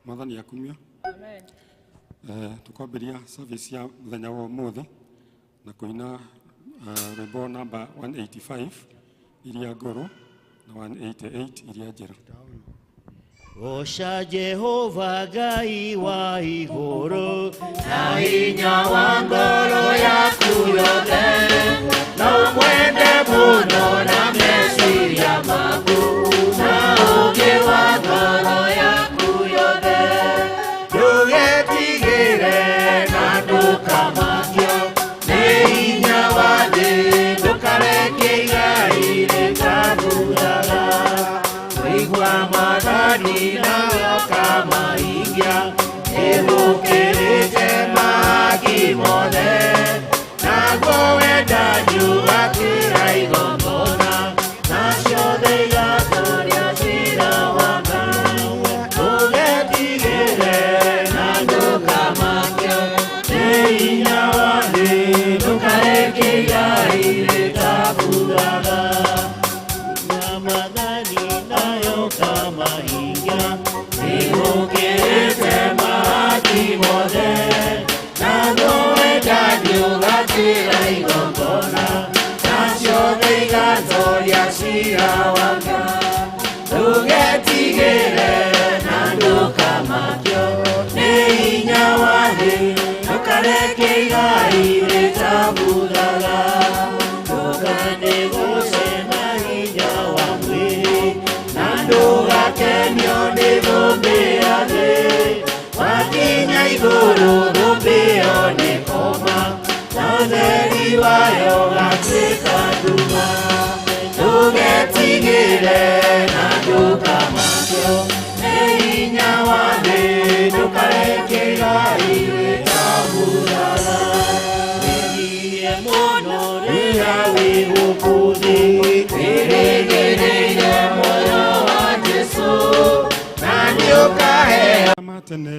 Mwathani akumio. Amen. Tukwambiria service ya muthenya wa umuthi na kuina rwimbo namba 185 iria ngoro na 188 iria njera. Osha Jehova Ngai wa iguru na hinya wa ngoro yaku yothe na umwende muno na meciria maku na ugi wa ngoro yaku yothe ndugetigire na ndukamakio ni hinya wa thi ndukareke igai rĩtathuraga wĩigua mathani nawe ũkamahingia ĩgũkĩrĩte magi mothe naguo wenda nyugatĩra igongona nacio thĩ igatũũria ciira wa Ngai ndũgetigĩre na ndũkamakio nĩ hinya wa thĩ ndũkareke igai rĩtathuraga mathani nayo kamahingia ĩgũkĩrĩte magi mothe naguo wenda nyugatĩra igongona nacio thĩ igatũũria ciira wa Ngai ndũgetigĩre na ndũkamakio nĩ hinya wa thĩ ndũkareke igai rĩtathuraga ndũkanĩgũce na hinya wa mwĩrĩ na ndũgakenio nĩ thũmbĩ ya thĩ wakinya igũrũ thũmbĩ ĩyo nĩ koma na ũtheri wayo ũgatuĩka nduma ndũgetigĩre na ndũkamakio nĩ hinya wa thĩ ndũkareke igai rĩtathuraga wĩgirie mũno rĩrĩa wĩ gũkũ thĩ wĩrĩgĩrĩire muoyo wa Jesũ na nĩũkaheo Matene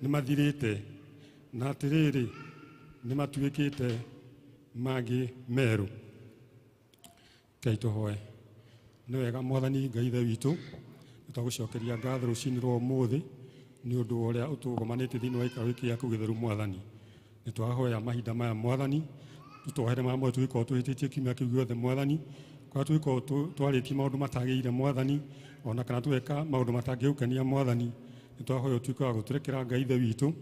nĩ mathirĩte na atĩrĩrĩ nĩ matuĩkĩte mangĩ merũ. Ngai tũhoe. Nĩ wega Mwathani Ngai ithe witũ nĩtwagũcokeria ngatho rũciinĩ rwa ũmũthĩ nĩ ũndũ wa ũrĩa ũtũrũgamĩtie thĩinĩ wa gĩikaro gĩkĩ gĩaku gĩtheru Mwathani. Nĩtwahoya mahinda maya Mwathani tũtwohere mamwe tũgĩkorwo twĩhĩtĩtie kiumia kĩu gĩothe Mwathani kwa twiko twarĩtie maũndũ matagĩire mwathani ona kana tweka maũndũ matangĩũkenia mwathani nĩ twahoya ũtuĩke wa gũtũrekera Ngai Ithe witũ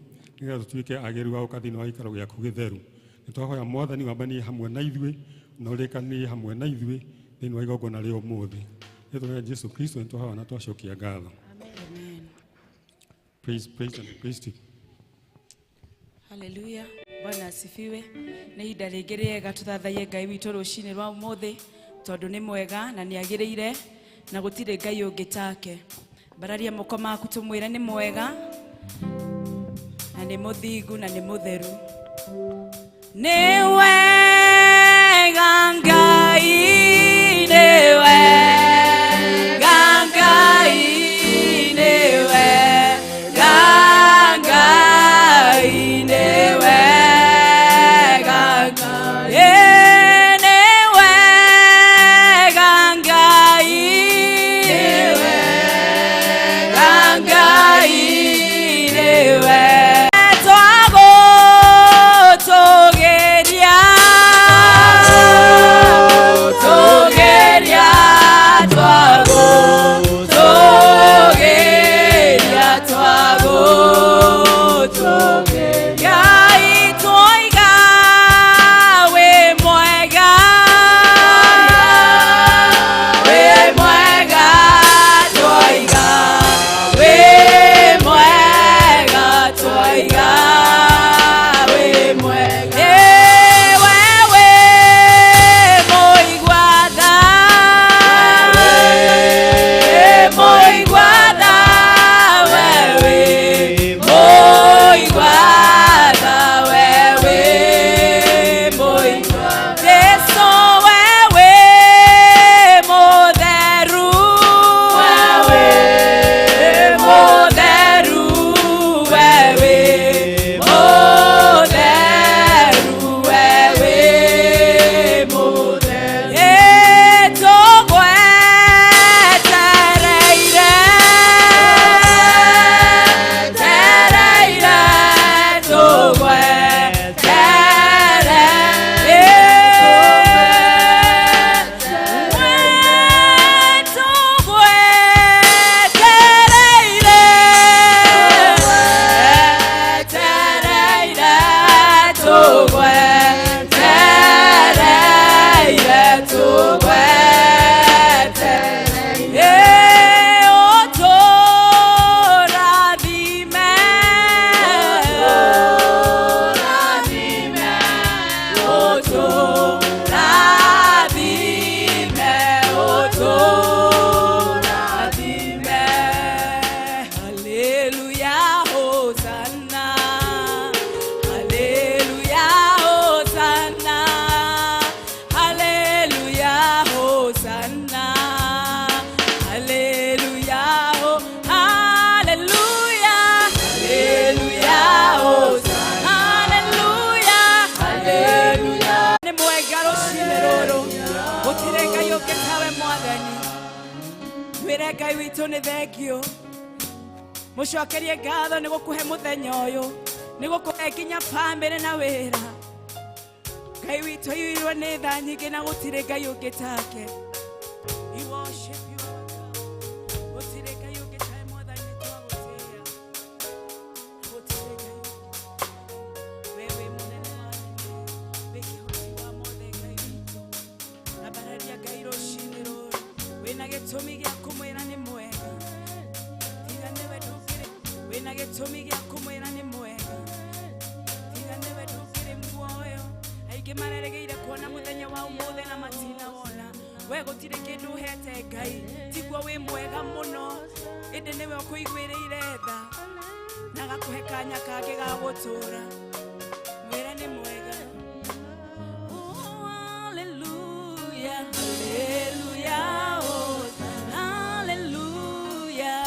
nĩgetha tũtuĩke agĩrĩru a gũka thĩinĩ wa gĩikaro gĩaku gĩtheru. Nĩ twahoya mwathani wambanie hamwe na ithuĩ na ũrĩkanĩrie hamwe na ithuĩ thĩinĩ wa igongona rĩa ũmũthĩ. Rĩĩtwa rĩa Jesũ Kristo nĩ twahoya na twacokia ngatho. Amen. Praise team. Hallelujah. Bwana asifiwe. Nĩ ihinda rĩngĩ rĩega tũthathaie Ngai witũ rũcinĩ rwa ũmũthĩ tondũ nĩ mwega na nĩ agĩrĩire na gũtirĩ Ngai ũngĩ take. Bararia moko maku tũmwĩre nĩ mwega na nĩ mũthingu na nĩ mũtheru. Nĩ wega Ngai, nĩ wega Ngai, nĩ wega Ngai, nĩ wega Ngai, nĩ wega Ngai, nĩ wega Ngai, nĩ wega twagũtũgĩria Ngai witũ nĩ thengio mũcokerie ngatho nĩ gũkũhe mũthenya ũyũ nĩ gũkũhe nginya family na wĩra. Ngai witũ iyũirwo nĩ tha nyingĩ na gũtirĩ Ngai ũngĩ take. We worship you, Lord God. Gũtirĩ Ngai ũngĩ take mwathani twagũtĩĩa. Gũtirĩ Ngai wewe mũnene wanyu wĩ kĩhoti wa mothe Ngai witũ. Na bararia Ngai rũcinĩ rũrũ wĩna gĩtũmi gĩa kũmwĩra nĩ mwega. Tiga nĩwe ndũkĩrĩ wĩna gĩtũmi gĩa kũmwĩra nĩ mwega. Tiga nĩwe ndũkĩrĩ muoyo. Aingĩ mareregeire kuona mũthenya wa ũmũthĩ na matina wona. We gũtirĩ kĩndũ ũhete Ngai tiguo wĩ mwega mũno. Ĩndĩ nĩwe ũkũiguĩrĩire tha na agakũhe kanya kangĩ ga gũtũũra. Mwĩra nĩ mwega. Hallelujah, hallelujah.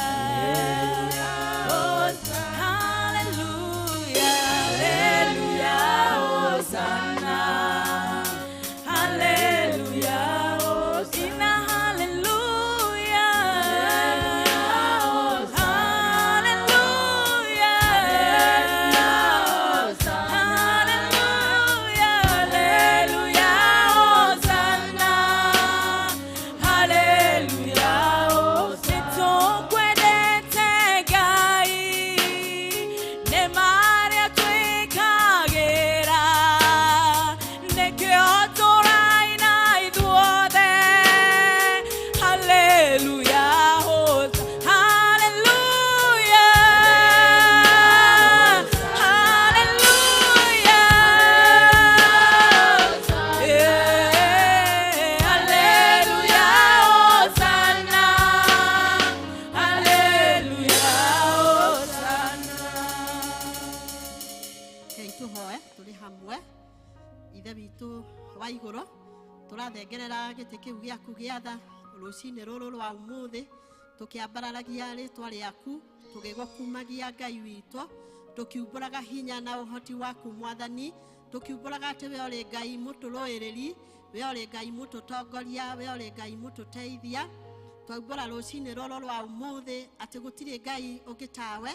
turathengerera gĩtĩ kĩu gĩaku gĩa tha rũcinĩ rũrũ rwa ũmũthĩ tũkĩambararagia rĩtwa rĩaku tũgĩgũkumagia Ngai witũ tukiumbũraga hinya na ũhoti waku Mwathani tukiumbũraga atĩ we ũrĩ Ngai mũtũrũĩrĩri we ũrĩ Ngai mũtũtongoria we ũrĩ Ngai mũtũteithia twaumbũra rũcinĩ rũrũ rwa ũmũthĩ atĩ gũtirĩ Ngai ũngĩ tawe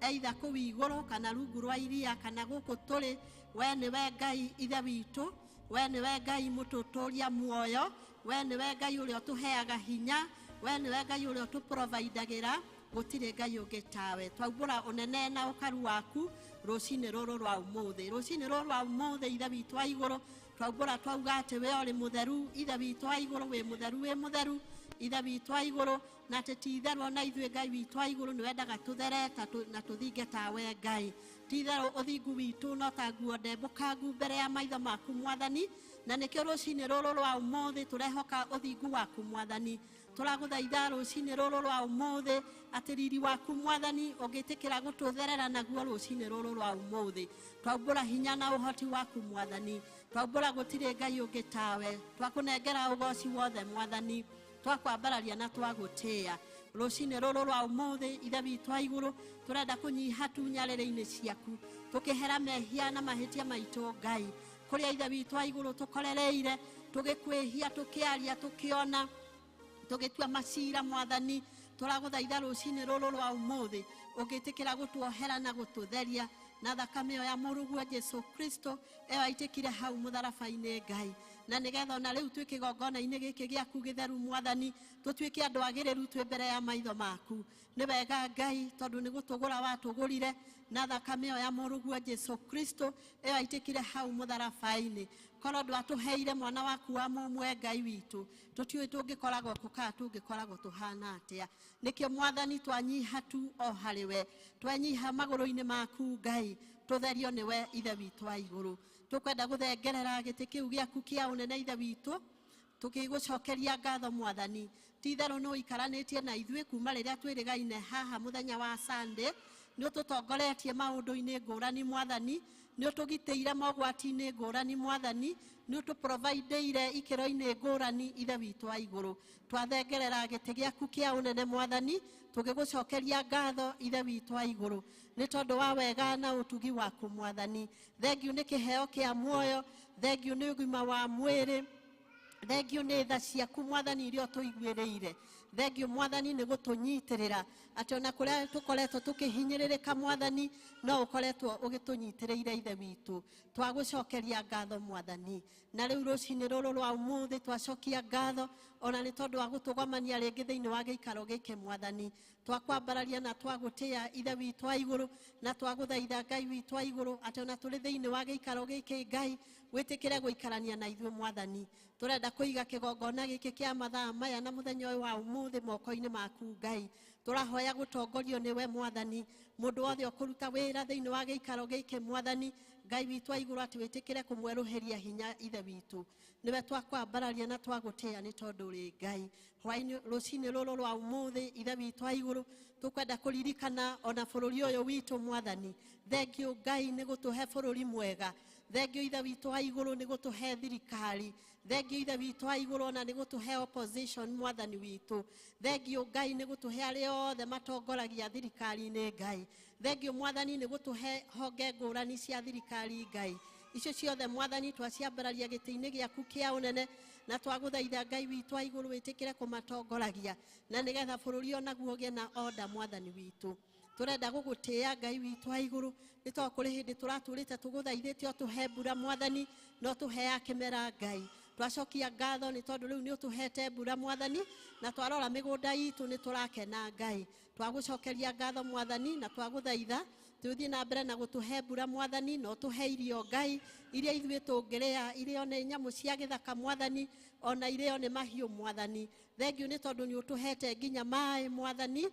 either kũu igũrũ kana rungu rwa iria kana gũkũ tũrĩ we nĩwe Ngai ithe witũ we nĩwe Ngai mũtũtũria muoyo we nĩwe Ngai ũrĩa ũtũheaga hinya we nĩwe Ngai ũrĩa ũtũprovidagĩra gũtirĩ Ngai ũngĩ tawe twaumbũra ũnene na ũkaru waku rũcinĩ rũrũ rwa ũmũthĩ rũcinĩ rũrũ rwa ũmũthĩ ithe witũ wa igũrũ twaumbũra twauga atĩ we ũrĩ mũtheru ithe witũ wa igũrũ wĩ mũtheru ithe witũ wa igũrũ na atĩ ti itherũ na ithuĩ Ngai witũ wa igũrũ nĩ wendaga tũthere na tũthinge tawe Ngai ti itherũ ũthingu witũ no ta nguo ndembũkangu mbere ya maitho maku Mwathani na nĩkĩo rũcinĩ rũrũ rwa ũmũthĩ tũrehoka ũthingu waku Mwathani tũragũthaitha rũcinĩ rũrũ rwa ũmũthĩ atĩ riri waku Mwathani ũngĩtĩkĩra gũtũtherera naguo rũcinĩ rũrũ rwa ũmũthĩ twaumbũra hinya na ũhoti waku Mwathani twaumbũra gũtirĩ Ngai ũngĩ tawe twakũnengera ũgoci wothe Mwathani twakwambararia na twagũtĩĩa rũcinĩ rũrũ rwa ũmũthĩ ithe witũ wa igũrũ tũrenda kũnyiha tu nyarĩrĩ-inĩ ciaku tũkĩhera mehia na mahĩtia maitũ Ngai kũrĩa ithe witũ wa igũrũ tũkorereire tũgĩkwĩhia tũkĩaria tũkĩona tũgĩtua macira Mwathani tũragũthaitha rũcinĩ rũrũ rwa ũmũthĩ ũngĩtĩkĩra gũtuohera na gũtũtheria na thakame ya mũrũguo Jesu Kristo ĩyo aitĩkire hau mũtharaba-inĩ Ngai na nĩgetha ona rĩu twĩ kĩgongona-inĩ gĩkĩ gĩaku gĩtheru Mwathani tũtuĩke andũ agĩrĩru twĩ mbere ya maitho maku nĩ wega Ngai tondũ nĩ gũtũgũra watũgũrire na thakame ya mũrũguo Jesu Kristo ĩyo aitĩkire hau mũtharaba-inĩ korwo ndwatũheire mwana waku wa mũmwe Ngai witũ tũtiũĩ tũngĩkoragwo kũka tũngĩkoragwo tũhana atĩa nĩkĩo Mwathani twanyiha tu o harĩ we twanyiha magũrũ-inĩ maku Ngai tũtherio nĩwe ithe witũ wa igũrũ tũkwenda gũthengerera gĩtĩ kĩu gĩaku kĩa ũnene ithe witũ tũkĩgũcokeria ngatho Mwathani ti itherũ nĩ ũikaranĩtie na ithuĩ kuma rĩrĩa twĩrĩgaine haha mũthenya wa Sunday nĩ ũtũtongoretie maũndũ-inĩ ngũrani Mwathani nĩ ũtũgitĩire mogwati-inĩ ngũrani Mwathani nĩ ũtũprovideire ikĩro-inĩ ngũrani ithe witũ wa igũrũ twathengerera gĩtĩ gĩaku kĩa ũnene Mwathani tũgĩgũcokeria ngatho ithe witũ wa igũrũ nĩ tondũ wa wega na ũtugi waku Mwathani thengiũ nĩ kĩheo kĩa muoyo thengiũ nĩ ũgima wa mwĩrĩ thengiũ nĩ tha ciaku Mwathani iria tũiguĩrĩire thengiũ Mwathani nĩ gũtũnyitĩrĩra atĩ ona kũrĩa tũkoretwo tũkĩhinyĩrĩrĩka Mwathani no ũkoretwo ũgĩtũnyitĩrĩire ithe witũ twagũcokeria ngatho Mwathani na rĩu rũcinĩ rũrũ rwa ũmũthĩ twacokia ngatho ona nĩ tondũ wa gũtũgomania rĩngĩ thĩinĩ wa gĩikaro gĩkĩ Mwathani twakwambararia na twagũtĩĩa ithe witũ wa igũrũ na twagũthaitha Ngai witũ wa igũrũ atĩ ona tũrĩ thĩinĩ wa gĩikaro gĩkĩ Ngai wĩtĩkĩre gũikarania na ithuĩ Mwathani tũrenda kũiga kĩgongona gĩkĩ kĩa mathaa maya na mũthenya ũyũ wa ũmũthĩ moko-inĩ maku Ngai tũrahoya gũtongorio nĩwe Mwathani mũndũ wothe ũkũruta wĩra thĩinĩ wa gĩikaro gĩkĩ Mwathani Ngai witũ wa igũrũ atĩ wĩtĩkĩre kũmwerũhĩria hinya ithe witũ nĩwe twakwambararia na twagũtĩĩa nĩ tondũ ũrĩ Ngai hwaĩ-inĩ rũcinĩ rũrũ rwa ũmũthĩ ithe witũ wa igũrũ tũkwenda kũririkana ona bũrũri ũyũ witũ Mwathani thengiũ Ngai nĩ gũtũhe bũrũri mwega thengiũ ithe witũ wa igũrũ nĩ gũtũhe thirikari thengiũ ithe witũ wa igũrũ ona nĩ gũtũhe opposition Mwathani witũ thengiũ Ngai nĩ gũtũhe arĩa othe matongoragia thirikari-inĩ Ngai thengiũ Mwathani nĩ gũtũhe honge ngũrani cia thirikari Ngai icio ciothe Mwathani twaciambararia gĩtĩ-inĩ gĩaku kĩa ũnene na twagũthaitha Ngai witũ wa igũrũ wĩtĩkĩre kũmatongoragia na nĩgetha bũrũri onaguo ũgĩe na order Mwathani witũ tũrenda gũgũtĩĩa Ngai witũ wa igũrũ nĩ tondũ kũrĩ hĩndĩ tũratũrĩte tũgũthaithĩte ũtũhe mbura Mwathani no tũhe ya kĩmera Ngai twacokia ngatho nĩ tondũ rĩu nĩ ũtũhete mbura Mwathani na twarora mĩgũnda itũ nĩ tũrakena Ngai twagũcokeria ngatho Mwathani na twagũthaitha tũthiĩ na mbere na gũtũhe mbura Mwathani no tũhe irio Ngai iria ithuĩ tũngĩrĩa irio nĩ nyamũ cia gĩthaka Mwathani ona irio nĩ mahiũ Mwathani thengiũ nĩ tondũ nĩ ũtũhete nginya maĩ Mwathani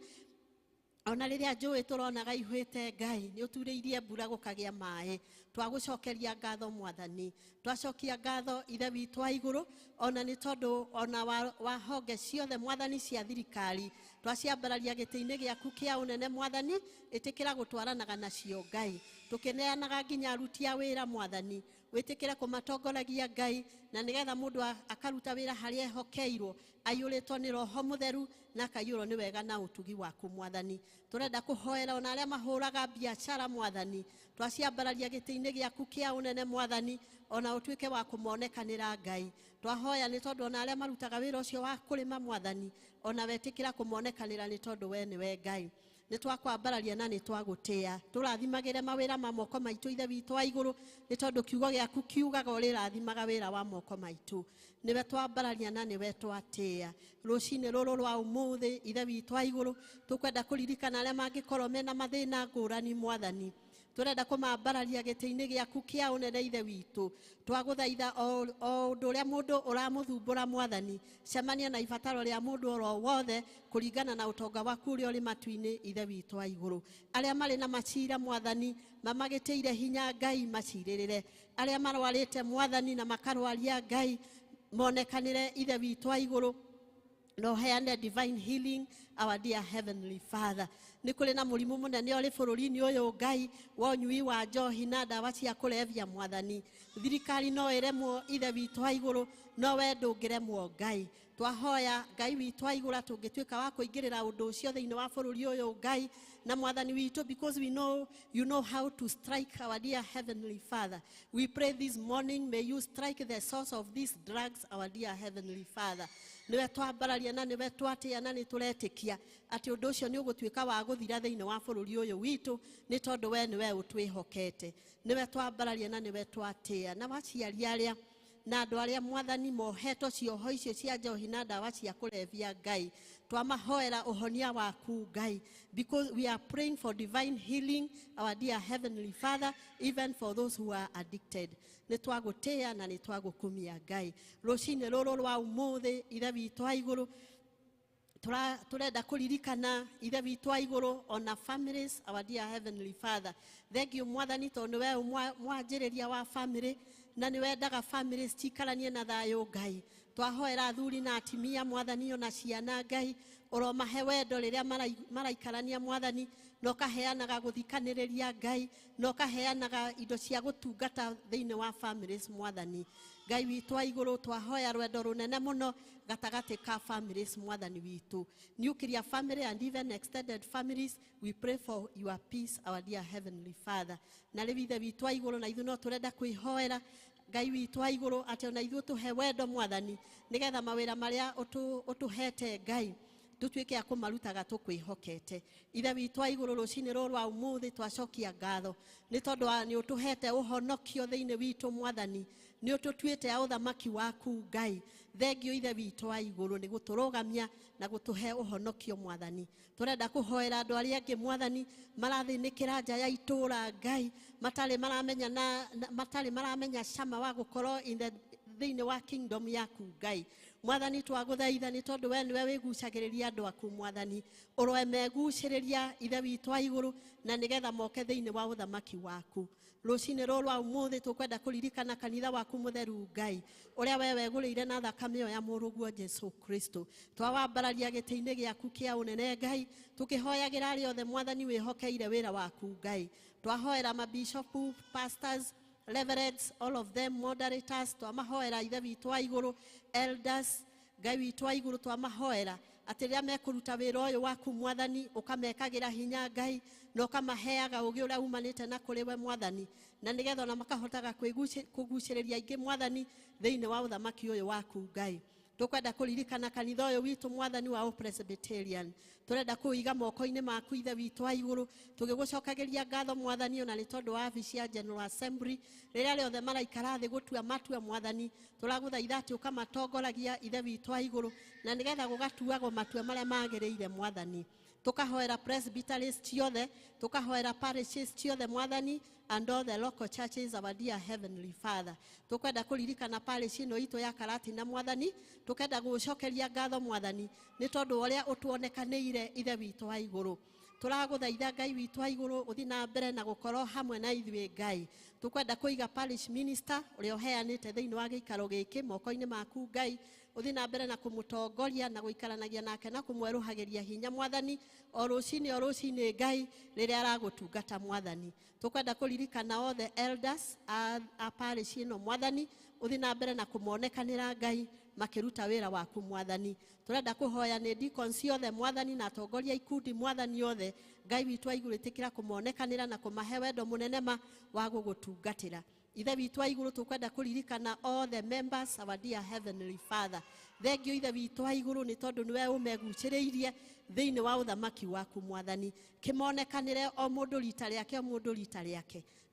ona rĩrĩa njũĩ tũronaga ihwĩte Ngai nĩ ũturĩirie mbura gũkagĩa maĩ twagũcokeria ngatho Mwathani twacokia ngatho ithe witũ wa igũrũ ona nĩ tondũ ona wa honge ciothe Mwathani cia thirikari twaciambararia gĩtĩ-inĩ gĩaku kĩa ũnene Mwathani ĩtĩkĩra gũtwaranaga nacio Ngai tũkĩneanaga nginya aruti a wĩra Mwathani witikire kumatongoragia Ngai na nigetha mundu akaruta wira haria ehokeirwo aiyuritwo ni Roho Mutheru na akaiyurwo ni wega na utugi waku Mwathani. Turenda kuhoera ona aria mahuraga biashara Mwathani, twaciambararia giti-ini giaku kia unene Mwathani, ona utuike wa kumonekanira Ngai. Twahoya ni tondu ona aria marutaga wira ucio wa kurima Mwathani, ona wetikira kumonekanira ni tondu we niwe Ngai. Nitwakwambararia na nitwagutia, turathimagire mawira ma moko maitu ithe witu wa iguru, ni tondu kiugo giaku kiugaga urirathimaga wira wa moko maitu. Niwe twambararia na niwe twatia. Rucini ruru rwa umuthi ithe witu wa iguru, tukwenda kuririkana aria mangikorwo mena mathina ngurani Mwathani. Turenda kumambararia giti-ini giaku kia unene ithe witu. Twaguthaitha o undu uria mundu uramuthumbura Mwathani, cemania na ibataro ria mundu oro wothe kuringana na utonga waku uria uri matu-ini ithe witu wa iguru. Aria mari na macira Mwathani mamagitiire hinya Ngai maciririre. Aria marwarite Mwathani na makarwaria Ngai monekanire ithe witu wa iguru. No heane divine healing, our dear Heavenly Father. Nikule na mulimu munene uri bururi-ini uyu Ngai wa unyui wa njohi na ndawa cia kurevia Mwathani. Thirikari no iremwo ithe witu wa iguru, no we ndungiremwo Ngai. Twahoya Ngai witu wa iguru tungituika wa kuingirira undu ucio thiini wa bururi uyu Ngai na Mwathani witu, because we know you know how to strike, our dear Heavenly Father. We pray this morning, may you strike the source of these drugs, our dear Heavenly Father. Niwe twambararia na niwe twatia na nituretikia ati undu ucio ni ugutuika wa guthira thiini wa bururi uyu witu ni tondu we niwe utwihokete. Niwe twambararia na niwe twatia na waciari aria na andu aria Mwathani mohetwo cioho icio cia njohi na ndawa cia kurevia Ngai, twamahoera uhonia waku Ngai, because we are praying for divine healing, our dear Heavenly Father, even for those who are addicted. Nitwagutia na nitwagukumia Ngai. Rucini ruru rwa umuthi ithe witu wa iguru, turenda kuririkana ithe witu wa iguru on our families, our dear Heavenly Father. Thank you Mwathani tondu we mwanjiriria wa family na ni wendaga families cikaranie na thayo Ngai. Twahoera athuri na atimia Mwathani ona ciana Ngai, uromahe wendo riria maraikarania Mwathani, no kaheanaga guthikaniriria Ngai, no kaheanaga indo cia gutungata thiini wa families Mwathani. Ngai witu wa iguru twahoya rwendo runene muno gatagati ka families Mwathani witu. Nuclear family and even extended families, we pray for your peace, our dear Heavenly Father. Na rivithe witu wa iguru na ithu no turenda kwihoera Ngai witu wa iguru ati ona ithu tuhe wendo Mwathani, nigetha mawira maria utuhete Ngai tutuike akumarutaga tukwihokete. Ithe witu wa iguru rucini ruru rwa umuthi twacokia ngatho ni tondu ni utuhete uhonokio thiini witu Mwathani, ni ututuite a uthamaki waku Ngai. Thengio ithe witu wa iguru ni guturugamia na gutuhe uhonokio Mwathani. Turenda kuhoera andu aria angi Mwathani marathinikira nja ya itura Ngai, matari maramenya cama wa gukorwo in the thiini wa kingdom yaku Ngai. Mwathani twaguthaitha ni tondu we niwe wigucagiriria andu aku Mwathani, urwe meguciriria ithe witu wa iguru na nigetha moke thiini wa uthamaki waku. Rucini ruru rwa umuthi tukwenda kuririkana kanitha waku mutheru Ngai, uria we wegurire na thakame ya muruguo Jesu Kristo. Twawambararia giti-ini giaku kia unene Ngai, tukihoyagira aria othe Mwathani wihokeire wira waku Ngai. Twahoera mabishopu, pastors, reverends, all of them, moderators, twamahoera ithe witu wa iguru, elders, Ngai witu wa iguru twamahoera ati riria mekuruta wira uyu waku Mwathani ukamekagira hinya Ngai, na ukamaheaga ugi uria umanite na kuri we Mwathani, na nigetha ona makahotaga kuguciriria ingi Mwathani thiini wa uthamaki uyu waku Ngai. Tukwenda kuririkana kanitha uyu witu Mwathani wa Presbyterian, turenda kuiga moko-ini maku ithe witu wa iguru, tugigucokagiria ngatho Mwathani ona ni tondu wa abici ya General Assembly riria riothe maraikara thi gutua matua Mwathani. Turaguthaitha ati ukamatongoragia ithe witu wa iguru na nigetha gugatuagwo matua maria magiriire Mwathani. Tukahoera presbyteries ciothe, tukahoera parishes ciothe Mwathani, and all the local churches, our dear Heavenly Father. Tukwenda kuririkana parish ino itu ya Karatina Mwathani, tukenda gucokeria ngatho Mwathani ni tondu uria utuonekaniire ithe witu wa iguru. Turaguthaitha Ngai witu wa iguru uthi na mbere na gukorwo hamwe na ithuĩ Ngai. Tukwenda kuiga parish minister uria uheanite thiini wa giikaro giki moko-ini maku Ngai, uthi na mbere na kumutongoria na guikaranagia nake na kumweruhagiria hinya mwathani o rucini Ngai riria aragutungata mwathani. Tukwenda kuririkana othe elders a parish ino mwathani, uthi na mbere na kumonekanira Ngai makiruta wira waku mwathani. Turenda kuhoya ni deacons othe mwathani na atongoria ikundi mwathani othe, Ngai witu aiguru itikira kumonekanira na kumahe wendo munene wa gugutungatira. Ithe witu aiguru tukwenda kuririkana all the members, our dear heavenly Father. Thengio ithe witu aiguru ni tondu niwe umeguciriirie thiini wa uthamaki waku mwathani. Kimonekanire o mundu rita riake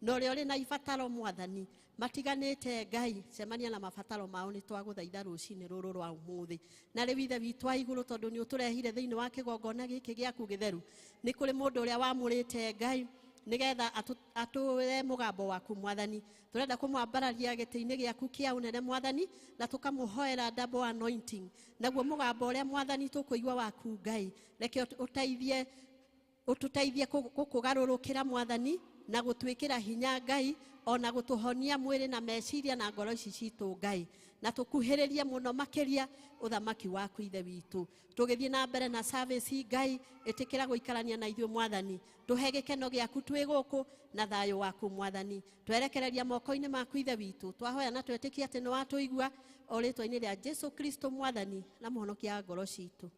no ri ori na ibataro mwathani matiganite Ngai cemania na mabataro mao ni twaguthaitha rucini ruru rwa umuthi. Na riu ithe witu aiguru tondu ni uturehire thiini wa kigongona giki giaku githeru, ni kuri mundu uria wamurite Ngai nigetha atue mugambo waku mwathani. Turenda kumwambararia giti-ini giaku kia unene mwathani na tukamuhoera double anointing. Naguo mugambo uria mwathani tukuigwa waku Ngai, reke ututeithie kukugarurukira mwathani na gutwikira hinya Ngai, ona gutuhonia mwiri na meciria na ngoro ici citu Ngai, na tukuhiririe muno makiria uthamaki waku ithe witu. Tugithie na mbere na service Ngai, itikira guikarania na ithuĩ mwathani, tuhe gikeno giaku twi guku na thayo waku mwathani. Twerekereria moko-ini maku ithe witu, twahoya na twetikia ati ni watuigua o ritwa-ini ria Jesu Kristo mwathani na muhonokia ngoro citu.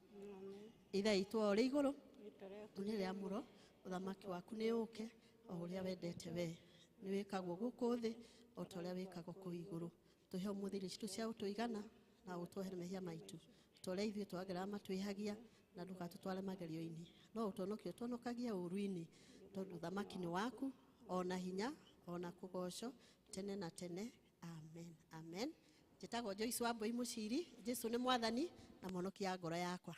Ithe itu o ri iguru ni ria muro, uthamaki waku ni uke o uria wendete we, ni wikagwo guku thi o ta uria wikagwo ku iguru. Tuhe umuthiri citu cia utuigana na utuhere mehia maitu, tore ithuĩ twagera matwihagia na ndukatutware magerio-ini, no utonokie utonokagia uruini, tondu thamaki ni waku ona hinya ona kugoco tene na tene. Amen, amen. Njitagwo Joyce Wambui Muciri. Jesu ni mwathani na muhonokia ngoro yakwa.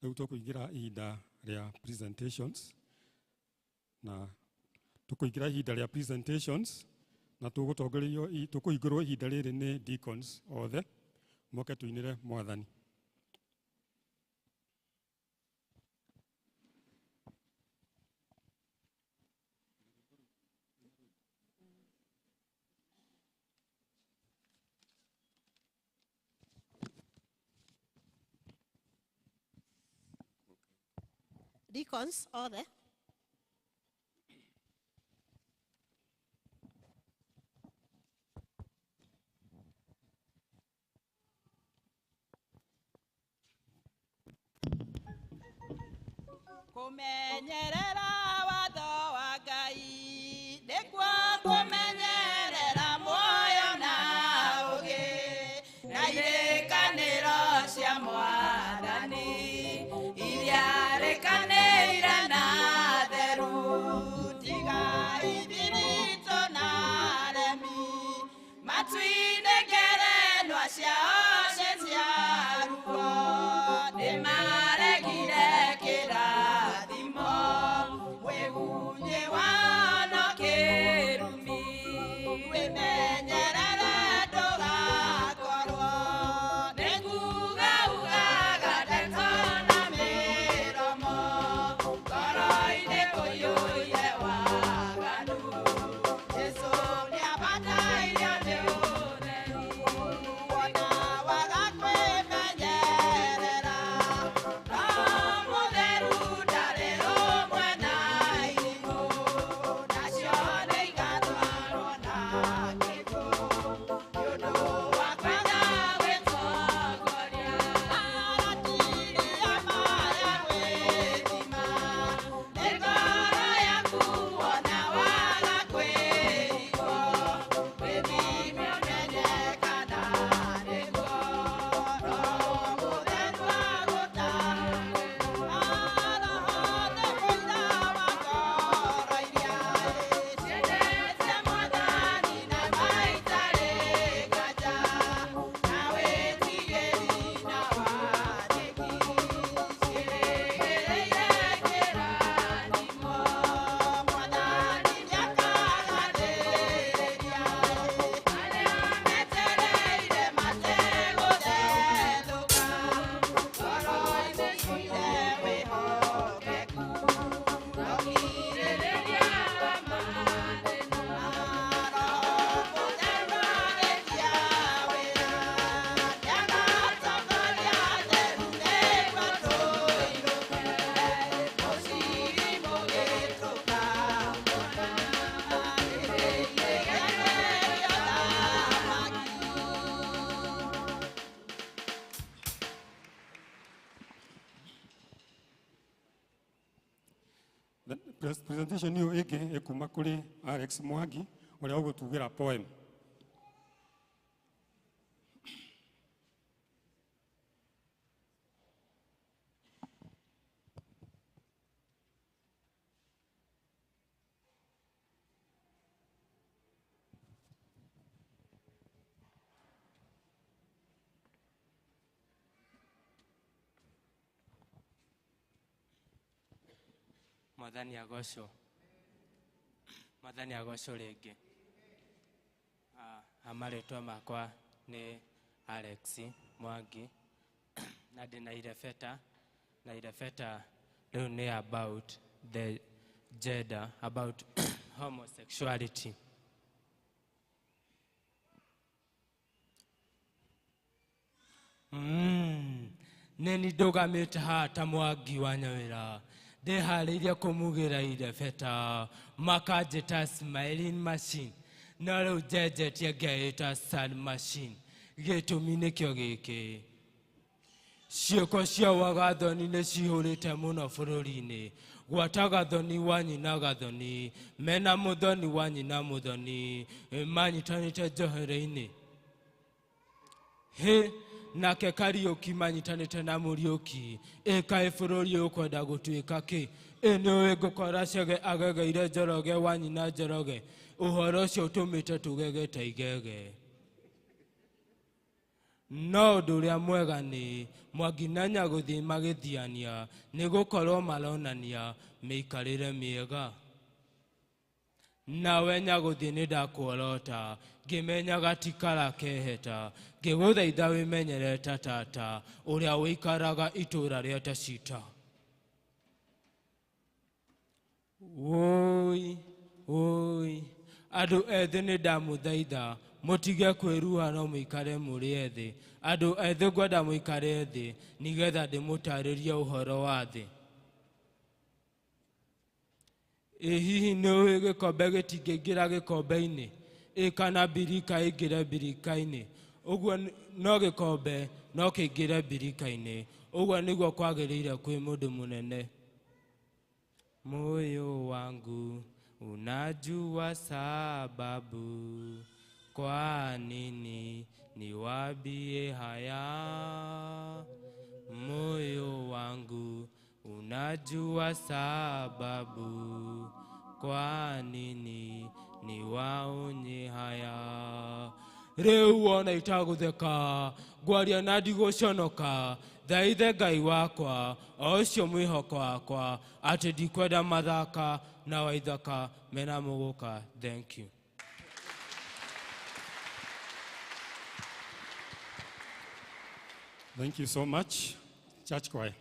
Riu tukuingira ihinda ria presentations na tukuingira ihinda ria presentations na tugutongorio tukuingirwo ihinda riri ni deacons othe moke tuinire mwathani. Deacons othe kumenyerera watho wa Ngai nĩkuo kumenyerera muoyo na ũgĩ na irĩkanĩro cia mwathani iria rĩkanĩire na theru. Tiga ithirito na remi matu-inĩ ngerenwa ciao cia ruo nĩmaregire kĩrathimo wĩgunyi wano kĩrumi. Wĩmenyerere ndũgakorwo nĩ nguga ndeto na mĩromo, ngoro-inĩ ũiyũire waganu. Jesũ nĩabatairio nĩ ũtheri, wona Presentation hiyo ĩngĩ ĩkuma kũrĩ Alex Mwangi ũrĩa ũgũtugĩra poem. Mwathani agocwo rĩngĩ. Amarĩtwa makwa nĩ Alex Mwangi na ndĩna irebeta rĩu nĩ about the gender, about homosexuality. Neni ndũgamĩte haha ta Mwangi wa Nyawĩra, ndeharĩirie kũmugĩra irebeta, makanjĩta smiling machine, no rĩu njenjetie ngeĩta sad machine. Gĩtũmi nĩkĩo gĩkĩ: ciĩko cia wagathoni nĩ cihũrĩte mũno bũrũri-inĩ, gwata gathoni wa nyina gathoni, mena mũthoni wa nyina mũthoni, manyitanĩte njohero-inĩ. Nake Kariũki manyitanĩte na Mũriũki, kaĩ bũrũri ũkwenda gũtuĩka kĩ? Nĩũĩ ngũkora Chege agegeire Njoroge wa nyina Njoroge, ũhoro ũcio ũtũmĩte tugege ta igege. No ũndũ ũrĩa mwega nĩ Mwangi na Nyagũthiĩ magĩthiania, nĩ gũkorwo maronania mĩikarĩre mĩega. Nawe Nyagũthiĩ nĩ ndakuorota, ngĩmenyaga ti kara keheta, ngĩgũthaitha wĩmenyere ta tata ũrĩa wĩikaraga itũũra rĩa Tacita. Woi, andũ ethĩ nĩ ndamũthaitha, mũtige kwĩruha no mũikare mũrĩ ethĩ. Andũ ethĩ ngwenda mũikare thĩ, nĩgetha ndĩmũtarĩrie ũhoro wa thĩ. Hihi nĩũĩ gĩkombe gĩtingĩingĩra gĩkombe-inĩ, kana birika ĩingĩre birika-inĩ? Ũguo no gĩkombe no kĩingĩre birika-inĩ. Ũguo nĩguo kwagĩrĩire kwĩ mũndũ mũnene. Moyo wangu unajua sababu kwa nini niwaambie haya. Moyo wangu unajua sababu kwa nini niwaonye haya. Rĩu wona itagũtheka, ngwaria na ndigũconoka, thaithe Ngai wakwa, o ũcio mwĩhoko wakwa, atĩ ndikwenda mathaka na waithaka mena mũgũka. Thank you. Thank you so much, Church Choir.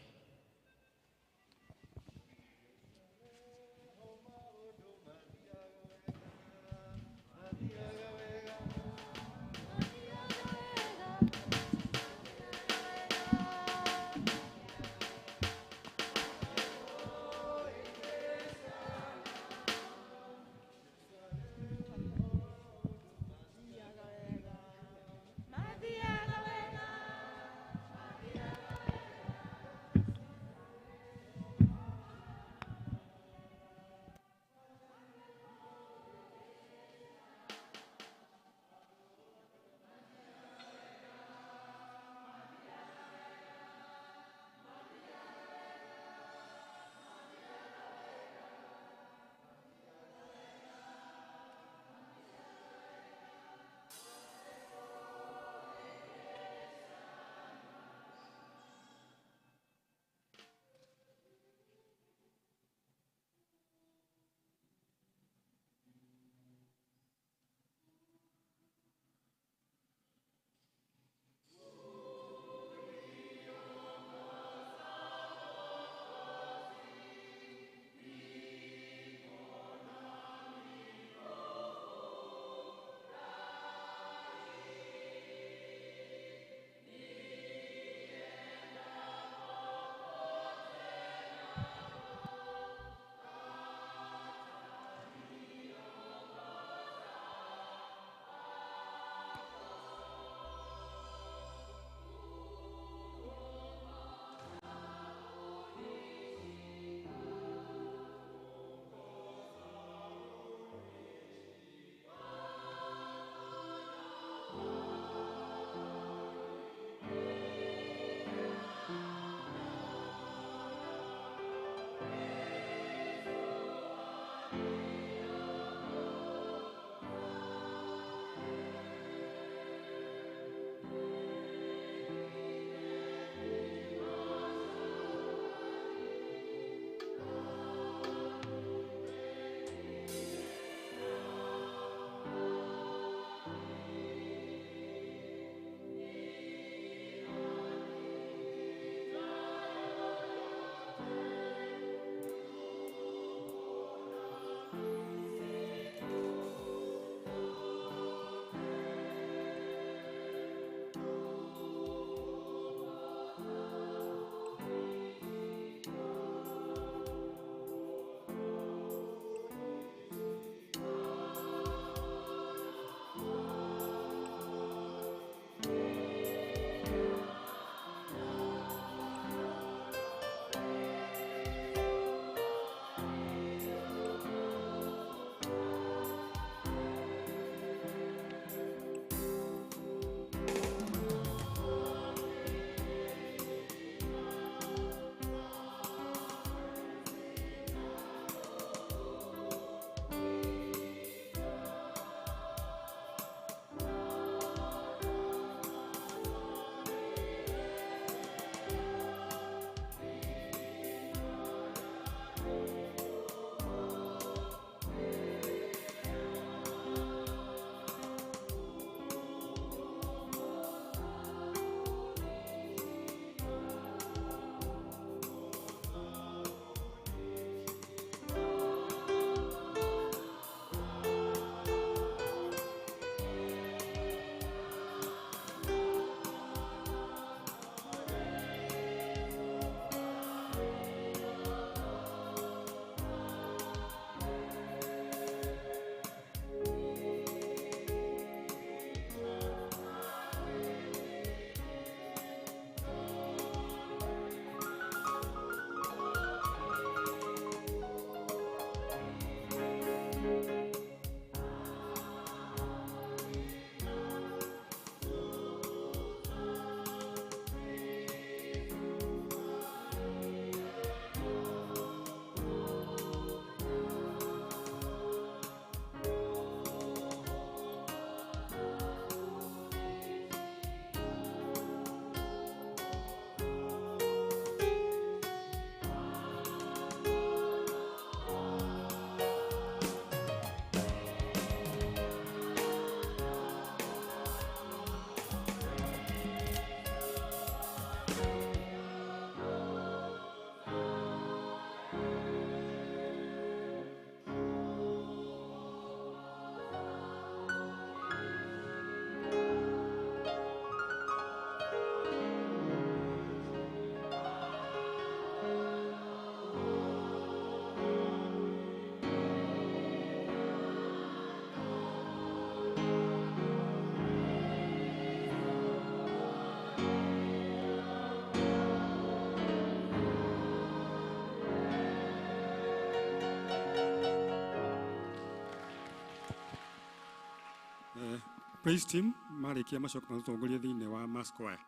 praise team marikia macoka matongoria thĩinĩ wa Mass Choir.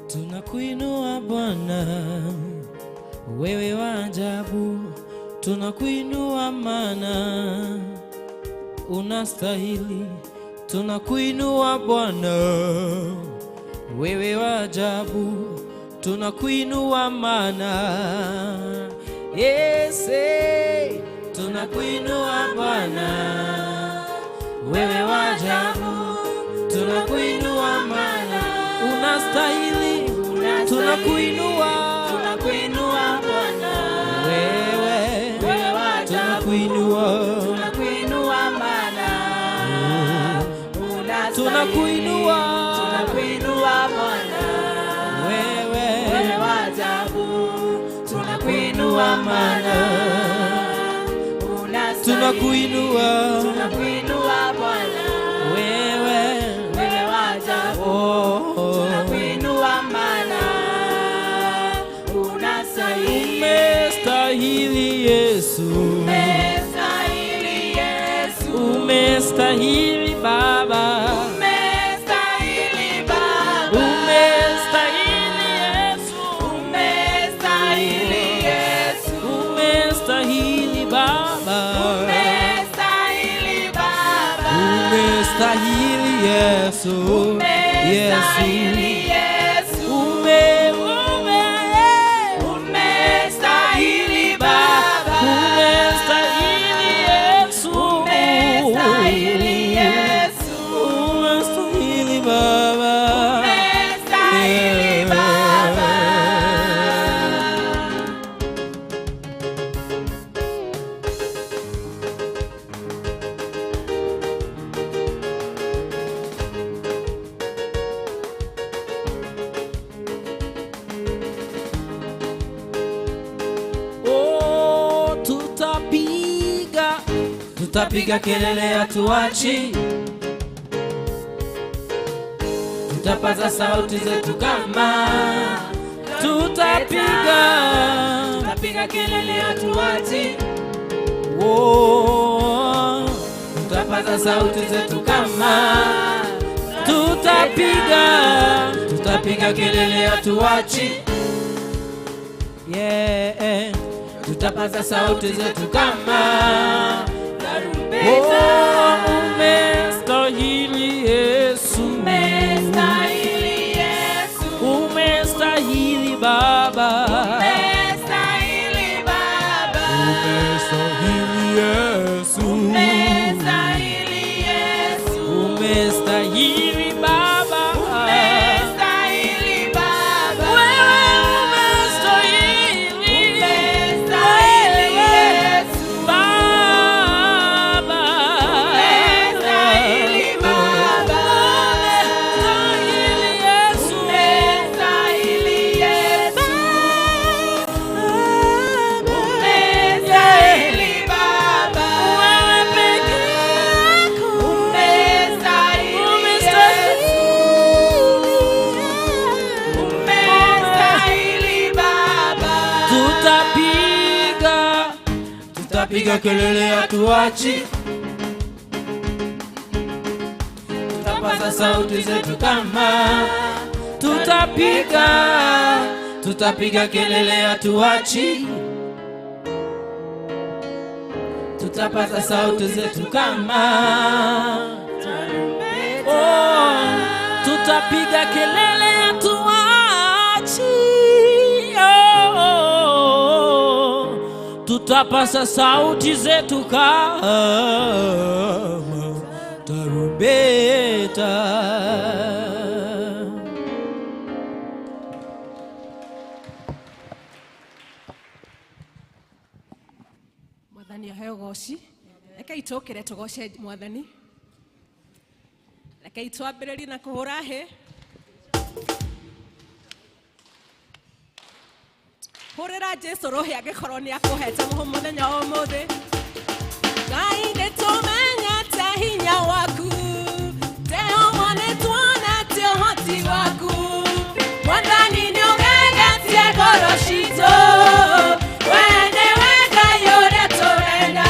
Tunakuinua Bwana, wewe wa ajabu. Tunakuinua maana unastahili. Tunakuinua Bwana, wewe wa ajabu. Tunakuinua maana Yese. Tunakuinua Bwana, wewe wa ajabu. Tunakuinua maana unastahili. Tunakuinua Bwana, wewe wa ajabu. Tunakuinua maana unastahili. Tunakuinua Bwana, wewe wa ajabu. Tunakuinua maana unastahili. Tunakuinua Bwana, wewe wa ajabu. Tunakuinua maana unastahili. Umestahili Yesu, umestahili Baba, umestahili Yesu, umestahili Baba, umestahili Yesu, umestahili Baba, umestahili Yesu, umestahili Baba, umestahili Baba. Tutapiga kelele hatuachi, tutapaza sauti zetu kama tutapiga kelele hatuachi, tutapaza sauti zetu kama tutapiga kelele hatuachi, tutapaza sauti zetu kama umestahili Yesu, umestahili Baba, umestahili Yesu, umestahili Baba, tutapiga kelele hatuachi, tutapaza sauti zetu kama tutapiga kelele hatuachi, tutapaza sauti zetu kama tutapiga kelele hatuachi, tutapasa sauti zetu kama tarumbeta. Mwathani aheo goci. Rekei tũkĩre tũgoce Mwathani. Rekei twambĩrĩrie na kũhũra hĩ. Hũrĩra Jesũ rũhĩ angĩkorwo nĩ akũhete mũthenya ũmũthĩ. Ngai nĩtũmenyete hinya waku, Jehova nĩtuonete ũhoti waku. Mwathani nĩũgegetie ngoro citũ, we nĩwe Ngai ũrĩa tũrenda.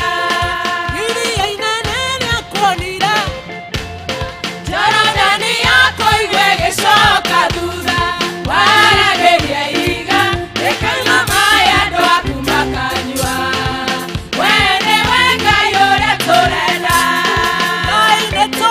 Iria inene rĩakuonira, Jorodani yakũigua ĩgĩcoka thutha. Waragĩria ihiga, rĩkauma maaĩ andũ aku makanyua. We nĩwe Ngai ũrĩa tũrenda. Ngai nĩtũ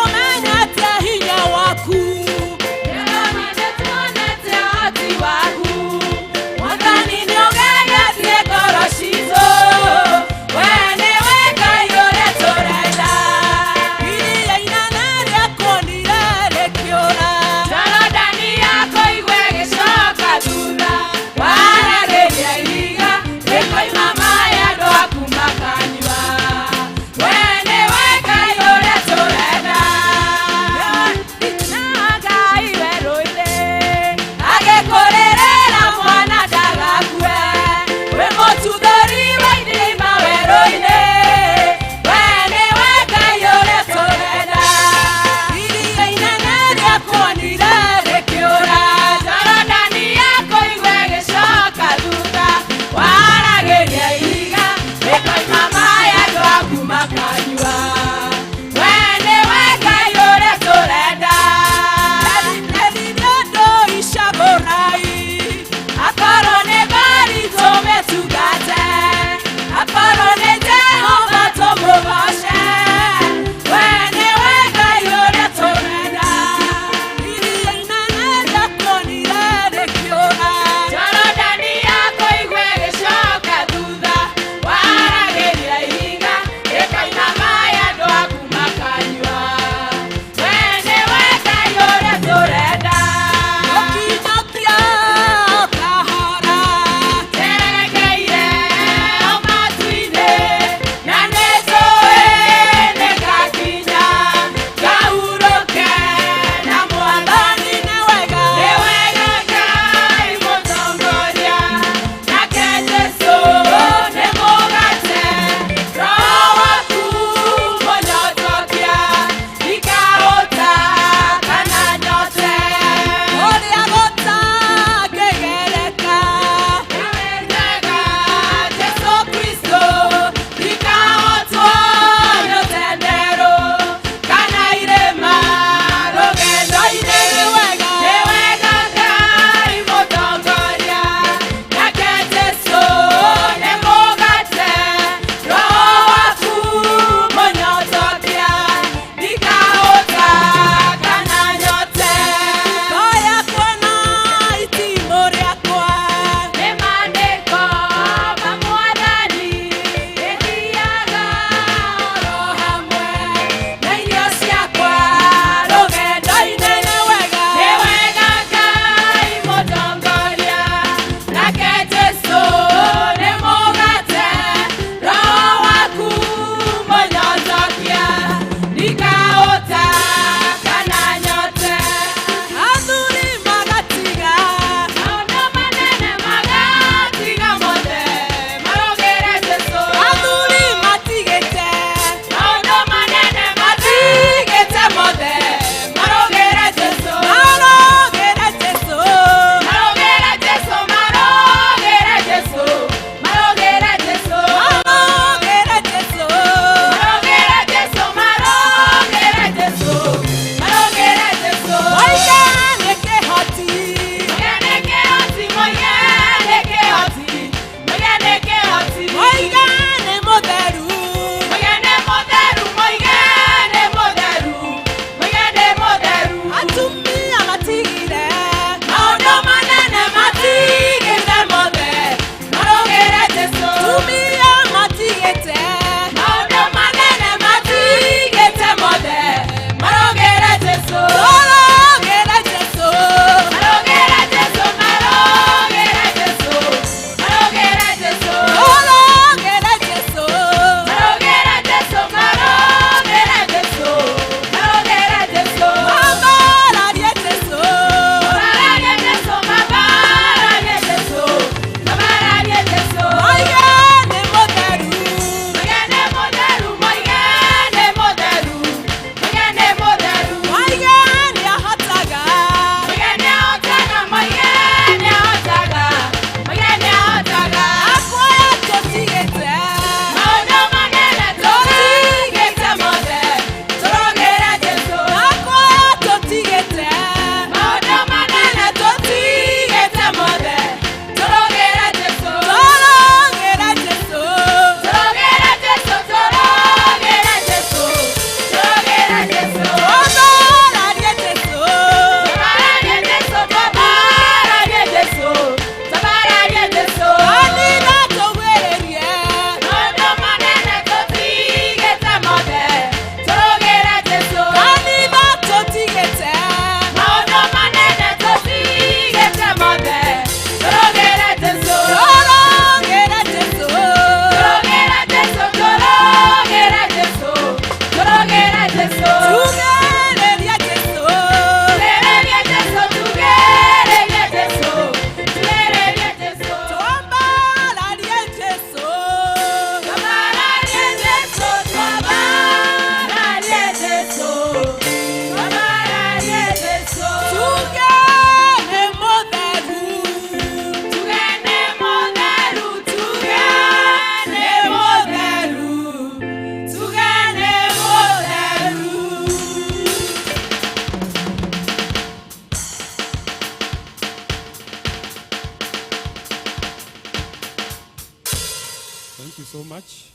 so much.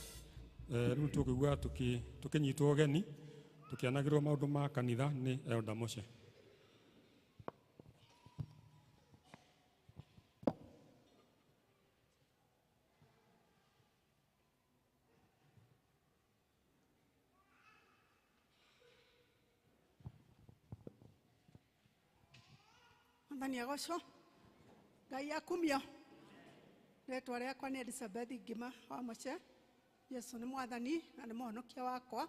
Rĩu tũkĩigua tũkĩnyitwo ũgeni tũkĩanagĩrwo maũndũ ma kanitha nĩ Elder Moshe. Mwathani agocwo. Ngai akumio. Rĩtwa rĩakwa nĩ Elizabeth Ngima wa Moshe. Yesu nĩ mwathani na nĩ mũhonokia wakwa.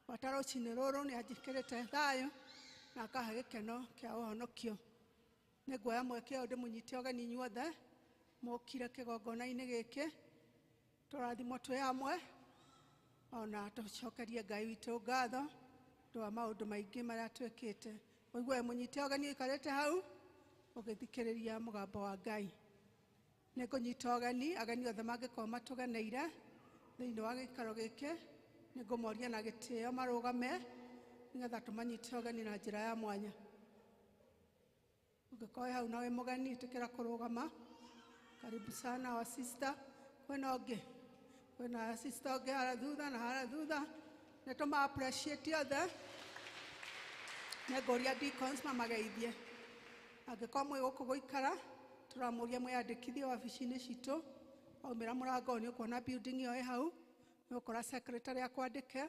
Bata rũcinĩ rũrũ nĩ anjĩkĩrĩte thayũ na akahe gĩkeno kĩa ũhonokio. Nĩ nguoya mweke ũyũ ndĩmũnyite ũgeni inyuothe mũkire kĩgongona-inĩ gĩkĩ. Tũrathimwo twĩ hamwe ona tũcokerie Ngai witũ ngatho nĩ wa maũndũ maingĩ marĩa twĩkĩte. Ũigue mũnyite ũgeni ũikarĩte hau ũgĩthikĩrĩria mũgambo wa Ngai. Nĩ ngũnyita ũgeni ageni othe mangĩkorwo matũgeneire thĩinĩ wa gĩikaro gĩkĩ nĩ ngũmoria na gĩtĩo marũgame nĩgetha tũmanyite ũgeni na njĩra ya mwanya. Ũngĩkorwo hau na wĩ mũgeni ĩtĩkĩra kũrũgama. Karibu sana wa sister. Kwĩna ũngĩ? Kwĩna sister ũngĩ harĩa thutha na harĩa thutha. Nĩ tũma appreciate othe. Nĩ ngũria deacons mamageithie. Angĩkorwo mwĩ gũkũ gũikara tũramũria mwĩyandĩkithie wabici-inĩ citũ. Waumĩra mũrango nĩ ũkuona building ĩyo ĩ hau. Nĩ ũkora secretary akwandĩke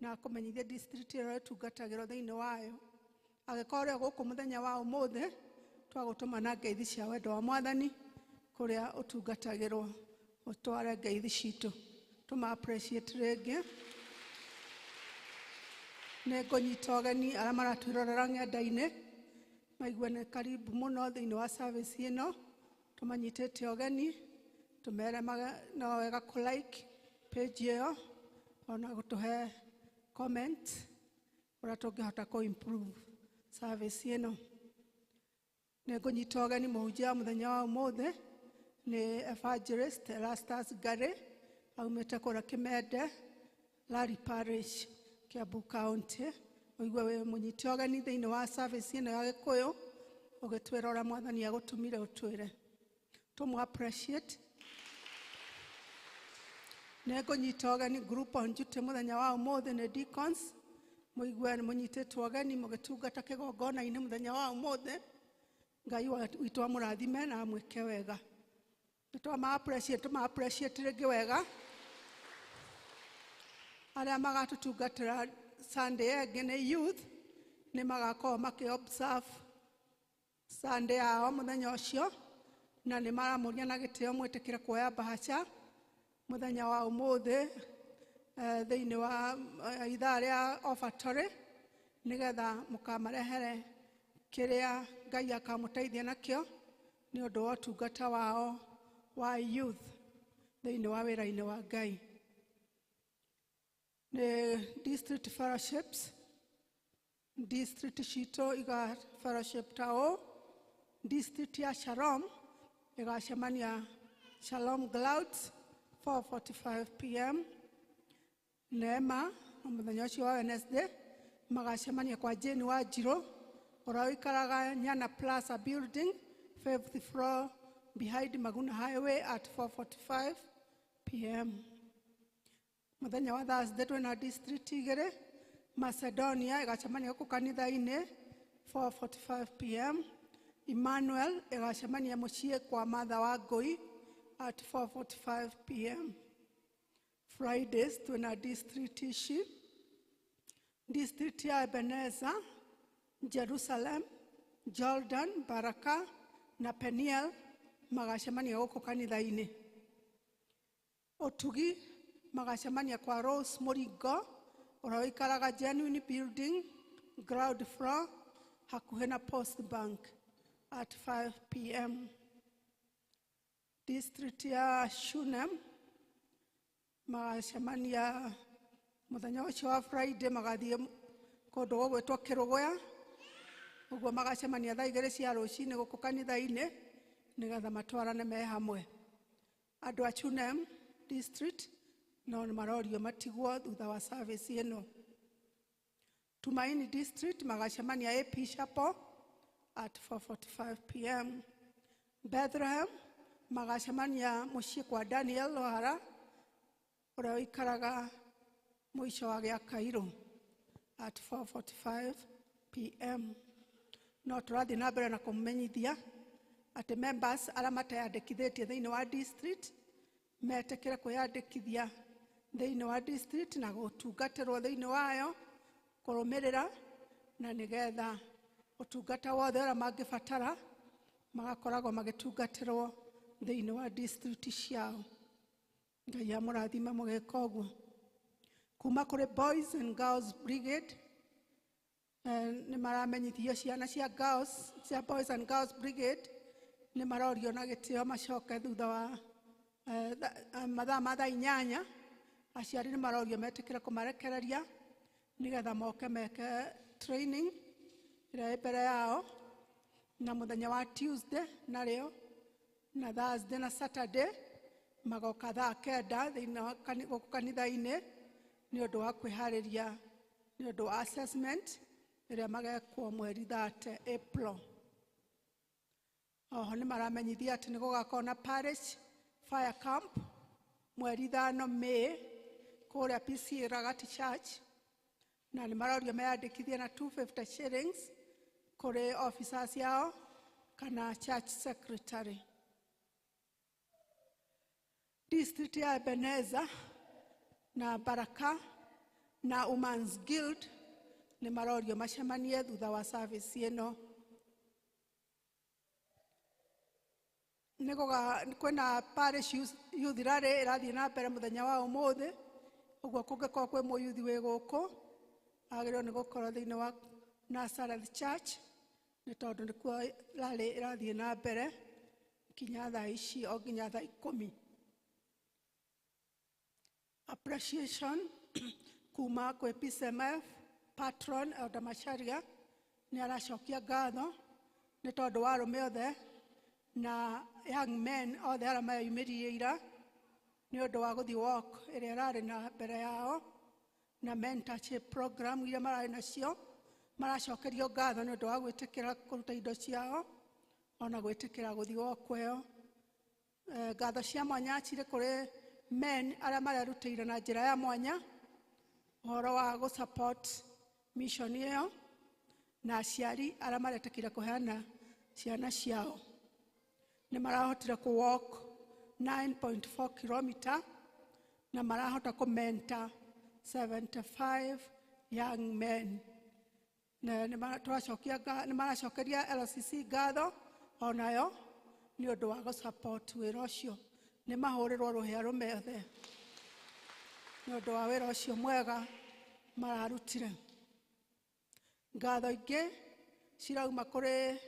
na akũmenyithie district ĩyo ĩtungatagĩrwo thĩinĩ wayo. Angĩkorwo rĩo gũkũ mũthenya wa ũmũthĩ twagũtũma na ngeithi cia wendo wa Mwathani kũrĩa ũtungatagĩrwo ũtware ngeithi citũ. Tũma appreciate rĩngĩ. Nĩ ngũnyita ũgeni arĩa maratwĩrorera ng'enda-inĩ maigue nĩ karibu mũno thĩinĩ wa service ĩno. Tũmanyitĩte ũgeni tũmere no wega kũ-like page ĩyo ona gũtũhe comment ũrĩa tũngĩhota kũ-improve service ĩno. Nĩ ngũnyita ũgeni mũhunjia mũthenya wa ũmũthĩ nĩ Evangelist Erastus Ngari aumĩte kũrĩa Kĩmende Lari Parish Kiambu County. Ũigue wĩ mũnyite ũgeni thĩinĩ wa service ĩno ya Gĩkũyũ ũgĩtwĩra ũrĩa Mwathani agũtũmire ũtwĩre. Tũmũ appreciate. Nĩ ngũnyita ũgeni group on duty mũthenya wa ũmũthĩ nĩ deacons. Mũigue nĩ mũnyitĩtwo ũgeni mũgĩtungata kĩgongona-inĩ mũthenya wa ũmũthĩ. Ngai witũ amũrathime na amwĩke wega. Tũma appreciate rĩngĩ wega. Arĩa magatũtungatĩra Sunday ĩngĩ nĩ youth nĩ magakorwo makĩ-observe Sunday yao mũthenya ũcio na nĩ maramũria na gĩtĩo mwĩtĩkĩre kuoya mbahaca mũthenya wa ũmũthĩ thĩinĩ wa ithaa rĩa offertory nĩgetha mũkamarehere kĩrĩa Ngai akamũteithia nakĩo nĩ ũndũ wa ũtungata wao wa youth thĩinĩ wa wĩra-inĩ wa Ngai. Nĩ district fellowships. District citũ iga fellowship ta ũũ. District ya Shalom ĩgacemania Shalom Clouds 4:45 p.m. Neema mũthenya ũcio wa Wednesday magacemania kwa Jane Wanjirũ ũrĩa ũikaraga Nyana Plaza building 5th floor behind Maguna Highway at 4:45 p.m. Mũthenya wa Thursday twĩna district igĩrĩ. Macedonia ĩgacemania gũkũ kanitha-inĩ 4:45 p.m. Emmanuel ĩgacemania mũciĩ kwa Martha Wangui at 4:45 p.m. Fridays twĩna district ici. District ya Ebenezer, Jerusalem, Jordan, Baraka na Peniel magacemania gũkũ kanitha-inĩ. Ũtugi magacemania kwa Rose Mũringo ũrĩa ũikaraga Genuine building ground floor hakuhĩ na Post Bank at 5 p.m. District ya Shunem magacemania mũthenya ũcio wa Friday magathiĩ kũndũ gũgwĩtwo Kĩrũgũya. Ũguo magacemania thaa 2 cia rũcinĩ gũkũ kanitha-inĩ nĩgetha matwarane me hamwe. Andũ a Shunem district no marorio matigwo thutha wa service ĩno. Tumaini district magacemania AP Chapel at 4:45 p.m. Bethlehem magacemania mũciĩ kwa Daniel Lohara ũrĩa ũikaraga mũico wa gĩa Kairũ at 4:45 p.m. No tũrathiĩ na mbere na kũmũmenyithia atĩ members arĩa mateyandĩkithĩtie thĩinĩ wa district metĩkĩre kwĩyandĩkithia thĩinĩ wa district na gũtungatĩrwo thĩinĩ wayo, kũrũmĩrĩra na nĩgetha ũtungata wothe ũrĩa mangĩbatara magakoragwo magĩtungatĩrwo thĩinĩ wa district ciao. Ngai amũrathime mũgĩka ũguo. Kuma kũrĩ Boys and Girls Brigade, nĩ maramenyithio ciana cia Boys and Girls Brigade nĩ marorio na gĩtĩo macoke thutha wa mathaa ma thaa 8. Aciari nĩ marorio metĩkĩre kũmarekereria nĩgetha moke meke training ĩrĩa ĩ mbere yao, na mũthenya wa Tuesday narĩo na Thursday na Saturday magoka thaa 9 thĩinĩ wa gũkũ kanitha-inĩ nĩ ũndũ wa kwĩharĩria nĩ ũndũ wa assessment ĩrĩa magekwo mweri 30 April. Oho nĩ maramenyithia atĩ nĩ gũgakorwo na parish fire camp mweri 5 May kũrĩa PCA Ragati Church, na nĩ marorio meyandĩkithie na 250 shillings kũrĩ officers yao kana church secretary. District ya Ebenezer na Baraka na Women's Guild nĩ marorio macemanie thutha wa service ĩno. Kwĩna parish youth rally ĩrathiĩ na mbere mũthenya wa ũmũthĩ, ũguo kũngĩkorwo kwĩ mũyuthi wĩ gũkũ agĩrĩirwo nĩ gũkorwo thĩinĩ wa Nazareth Church, nĩ tondũ nĩkuo rally ĩrathiĩ na mbere nginya thaa ici o nginya thaa 10. Appreciation kuma kwĩ PCMF patron Elder Macharia nĩ aracokia ngatho nĩ tondũ wa arũme othe na young men othe arĩa meyumĩririe ira nĩ ũndũ wa gũthiĩ walk ĩrĩa ĩrarĩ na mbere yao na mentorship program iria mararĩ nacio. Maracokerio ngatho nĩ ũndũ wa gwĩtĩkĩra kũruta indo ciao ona gwĩtĩkĩra gũthiĩ walk ĩyo. Ngatho cia mwanya cirĩ kũrĩ men arĩa marerutĩire na njĩra ya mwanya ũhoro wa gũsupport mission ĩyo na aciari arĩa maretĩkĩre kũheana ciana ciao. Nĩ marahotire kũ walk 9.4 km na marahota kũmenta 75 young men. Nĩ maracokeria LCC ngatho onayo nĩ ũndũ wa gũsupport wĩra ũcio. Nĩ mahũrĩrwo rũhĩa rũmothe nĩ ũndũ wa wĩra ũcio mwega mararutire. Ngatho ingĩ cirauma kũrĩ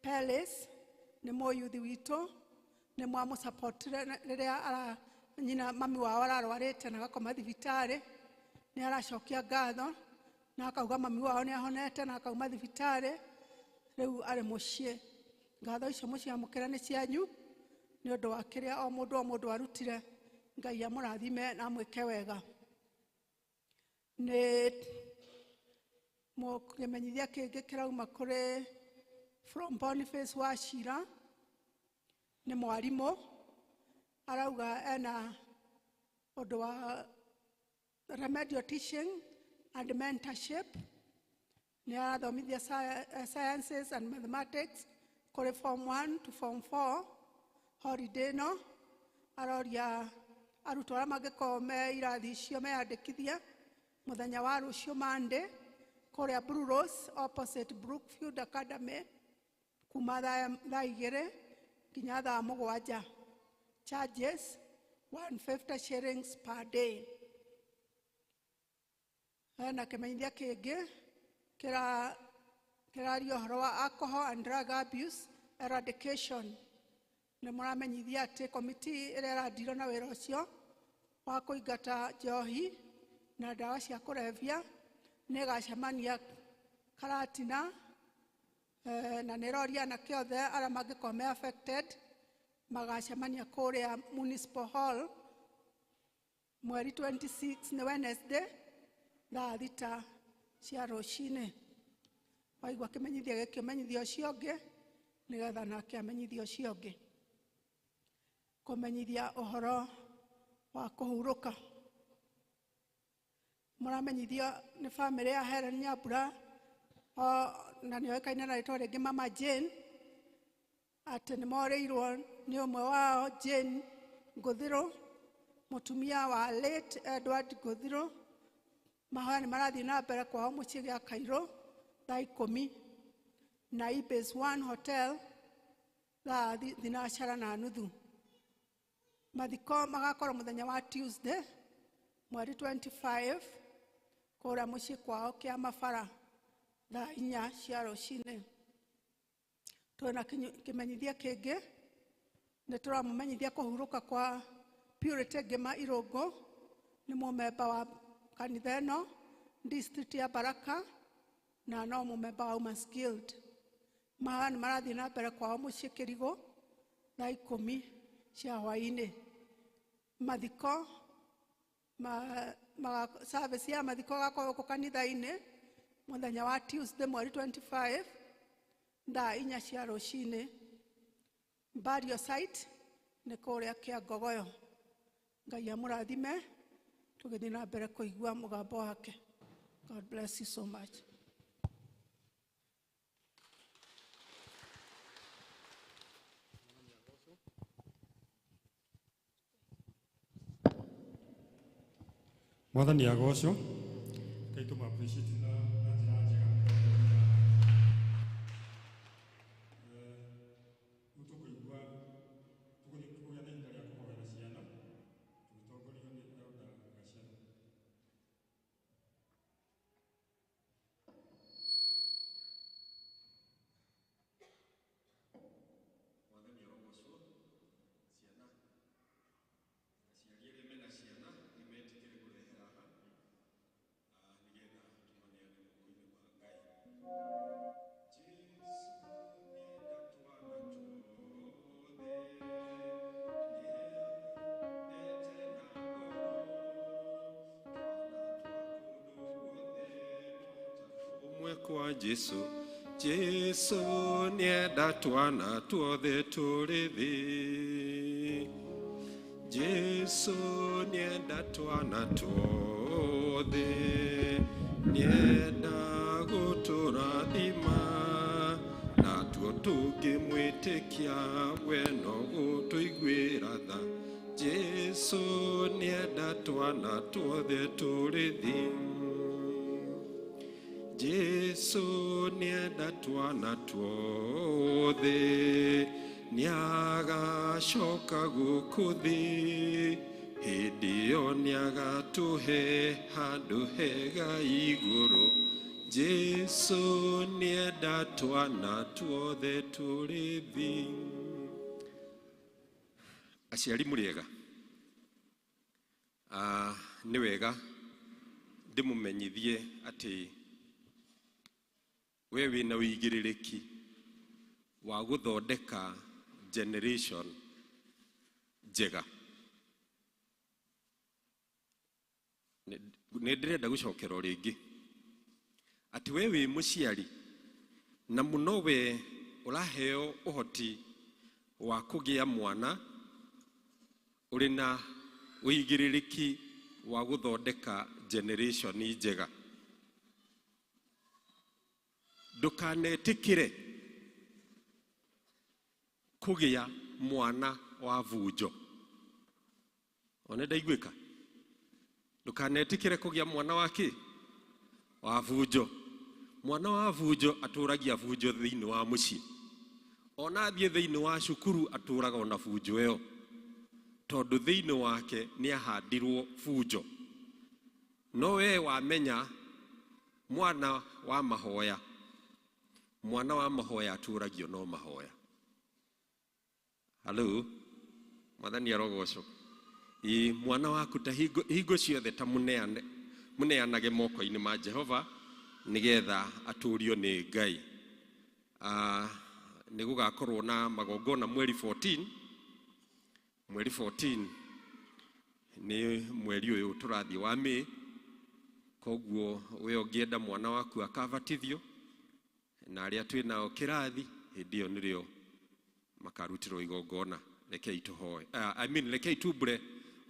Pelis, nĩ mũyuthi witũ, nĩ mwamũsupportire rĩrĩa nyina mami wao ararwarĩte na agakoma thibitarĩ. Nĩ aracokia ngatho na akauga mami wao nĩ ahonete na akauma thibitarĩ, rĩu arĩ mũciĩ. Ngatho icio mũciamũkĩre nĩ cianyu nĩ ũndũ wa kĩrĩa o mũndũ arutire. Ngai amũrathime na amwĩke wega. Nĩ kĩmenyithia kĩngĩ kĩrauma kũrĩ from Boniface Wachira, nĩ mwarimũ arauga ena ũndũ wa remedial teaching and mentorship. Nĩ arathomithia sciences and mathematics kũrĩ form 1 to form 4. Holiday no aroria arutwo arĩa mangĩkorwo me irathi icio meyandĩkithia mũthenya wa rũciũ Monday kũrĩa Blue Rose opposite Brookfield Academy kuma thaa 2 nginya thaa 7. Charges 150 shillings per day. Na kĩmenyithia kĩngĩ kĩraria ũhoro wa alcohol and drug abuse eradication. Nĩ mũramenyithia atĩ komiti ĩrĩa ĩradirwo na wĩra ũcio wa kũingata njohi na ndawa cia kũrebia nĩ ĩgacemania Karatina, na nĩ ĩroria anake othe arĩa mangĩkorwo me affected magacemania kũrĩa Municipal Hall mweri 26 nĩ Wednesday thaa 3 cia rũcinĩ. Waigua kĩmenyithia gĩkĩ ũmenyithia ũcio ũngĩ nĩgetha nake amenyithia ũcio ũngĩ. Kũmenyithia ũhoro wa kũhurũka. Muramenyithio nĩ family ya Helen Nyambura na nĩoĩkaine na rĩtwa rĩngĩ Mama Jane atĩ nĩmorĩirwo nĩ ũmwe wao Jane Ngũthirũ, mũtumia wa late Edward Ngũthirũ. Mahoya nĩ marathiĩ na mbere kwao mũciĩ gĩa Kairũ thaa 10 na Ibis One Hotel thaa 9:30. Mathiko magakorwo mũthenya wa Tuesday mweri 25 kũrĩa mũciĩ kwao kĩa Mabara thaa 4 cia rũcinĩ. Twĩna kĩmenyithia kĩngĩ, nĩ tũramũmenyithia kũhurũka kwa Purity Ngĩma Irũngũ, nĩ mũmemba wa kanitha ĩno district ya Baraka na no mũmemba wa Women's Guild. Mahoya nĩ marathiĩ na mbere kwao mũciĩ Kĩrigũ thaa 10 cia hwaĩ-inĩ. Mathiko service ya mathiko gakorwo gũkũ kanitha-inĩ mũthenya wa Tuesday mweri 25 thaa 4 cia rũcinĩ. Burial site nĩ kũrĩa Kĩangogoyo. Ngai amũrathime, tũgĩthiĩ na mbere kũigua mũgambo wake. God bless you so much. Mwathani agocwo. Ngai tũma-appreciate na njĩra njega. Rĩu tũkũigua tũgũgĩa na ihinda rĩa kũhoera ciana tũgĩtongorio nĩ Elder Gacĩra. Mwathani agocwo. Ciana aciari arĩa mena ciana nĩ metĩkĩre kũrehe haha nĩgetha tũmaneane moko-inĩ ma Ngai. Kwa Jesu, Jesu nienda twana tuothe tũrĩ thĩ. Jesu nienda twana tuothe, nienda gũtũrathima, natuo tũngĩmwĩtĩkia we no gũtũiguĩra tha. Jesu nienda twana tuothe tũrĩ thĩ. Jesu nienda twana tuothe, nĩagacoka gũkũ thĩ, hĩndĩ ĩyo nĩagatũhe handũ hega igũrũ. Jesu nienda twana tuothe tũrĩ thĩ. Aciari mũrĩega, nĩ wega ndĩmũmenyithie atĩ we wĩna ũigĩrĩrĩki wa gũthondeka generation njega. Nĩ ndĩrenda gũcokera o rĩngĩ atĩ we wĩ mũciari na mũno we ũraheo ũhoti wa kũgĩa mwana, ũrĩ na ũigĩrĩrĩki wa gũthondeka generation njega. Ndũkanetĩkĩre kũgĩa mwana wa bunjo. One ndaiguĩka? Ndũkanetĩkĩre kũgĩa mwana wa kĩ? Wa bunjo. Mwana wa bunjo atũragia bunjo thĩinĩ wa mũciĩ. Ona athiĩ thĩinĩ wa cukuru atũraga ona bunjo ĩyo, tondũ thĩinĩ wake nĩ ahandirwo bunjo. No we wamenya mwana wa mahoya, mwana wa mahoya atũragio no mahoya. Hello, Mwathani arogocwo. Mwana waku ta hingo ciothe ta mũneanage moko-inĩ ma Jehova nĩgetha atũrio nĩ Ngai. Nĩ gũgakorwo na magongona mweri 14. Mweri 14 nĩ mweri ũyũ tũrathiĩ wa May. Koguo we ũngĩenda mwana waku akabatithio na arĩa twĩnao kĩrathi, hĩndĩ ĩyo nĩrĩo makarutirwo igongona. Rekei tũhoe, rekei tumbũre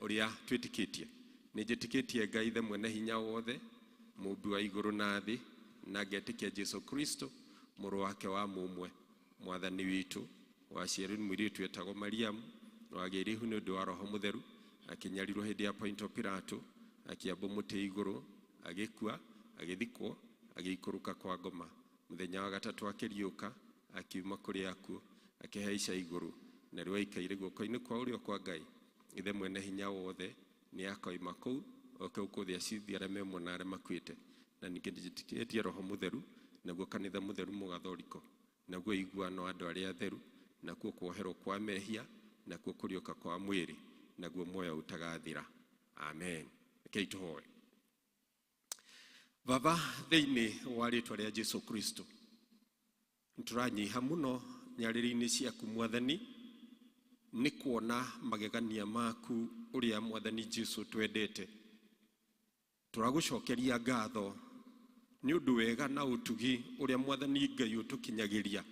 ũrĩa twĩtĩkĩtie. nĩ njĩtĩkĩtie Ngai ithe mwene hinya wothe, mũmbi wa igũrũ na thĩ, na ngetĩkia Jesu Kristo mũrũ wake wa mũmwe, mwathani witũ, waciarwo nĩ mũirĩtu etagwo Mariamu, wagĩire ihu nĩ ũndũ wa Roho Mũtheru, akĩnyarirwo hĩndĩ ya Ponto Pilato, akĩambwo mũtĩ igũrũ, agĩkua, agĩthikwo, agĩikũrũka kwa ngoma. Mũthenya wa gatatũ akĩriũka, akiuma kũrĩ akuũ, akĩhaica igũrũ, na rĩu aikaire guoko-inĩ kwa ũrĩo kwa Ngai ithe mwene hinya wothe. Nĩ akoima kũu oke gũkũthia cithi arĩa me muoyo na arĩa makuĩte. Na ningĩ njĩtĩkĩtie Roho Mũtheru, naguo kanitha mũtheru mũgathoriko, naguo iguano andũ arĩa atheru, nakuo kuoherwo kwa mehia, nakuo kũriũka kwa mwĩrĩ, naguo muoyo ũtagathira. Amen. Rekei tũhoe. Baba, thĩinĩ wa rĩĩtwa rĩa Jesu Kristo, nĩtũranyiha mũno nyarĩrĩ-inĩ ciaku Mwathani, nĩ kuona magegania maku ũrĩa Mwathani Jesu twendete. Tũragũcokeria ngatho nĩ ũndũ wega na ũtugi ũrĩa Mwathani Ngai ũtũkinyagĩria,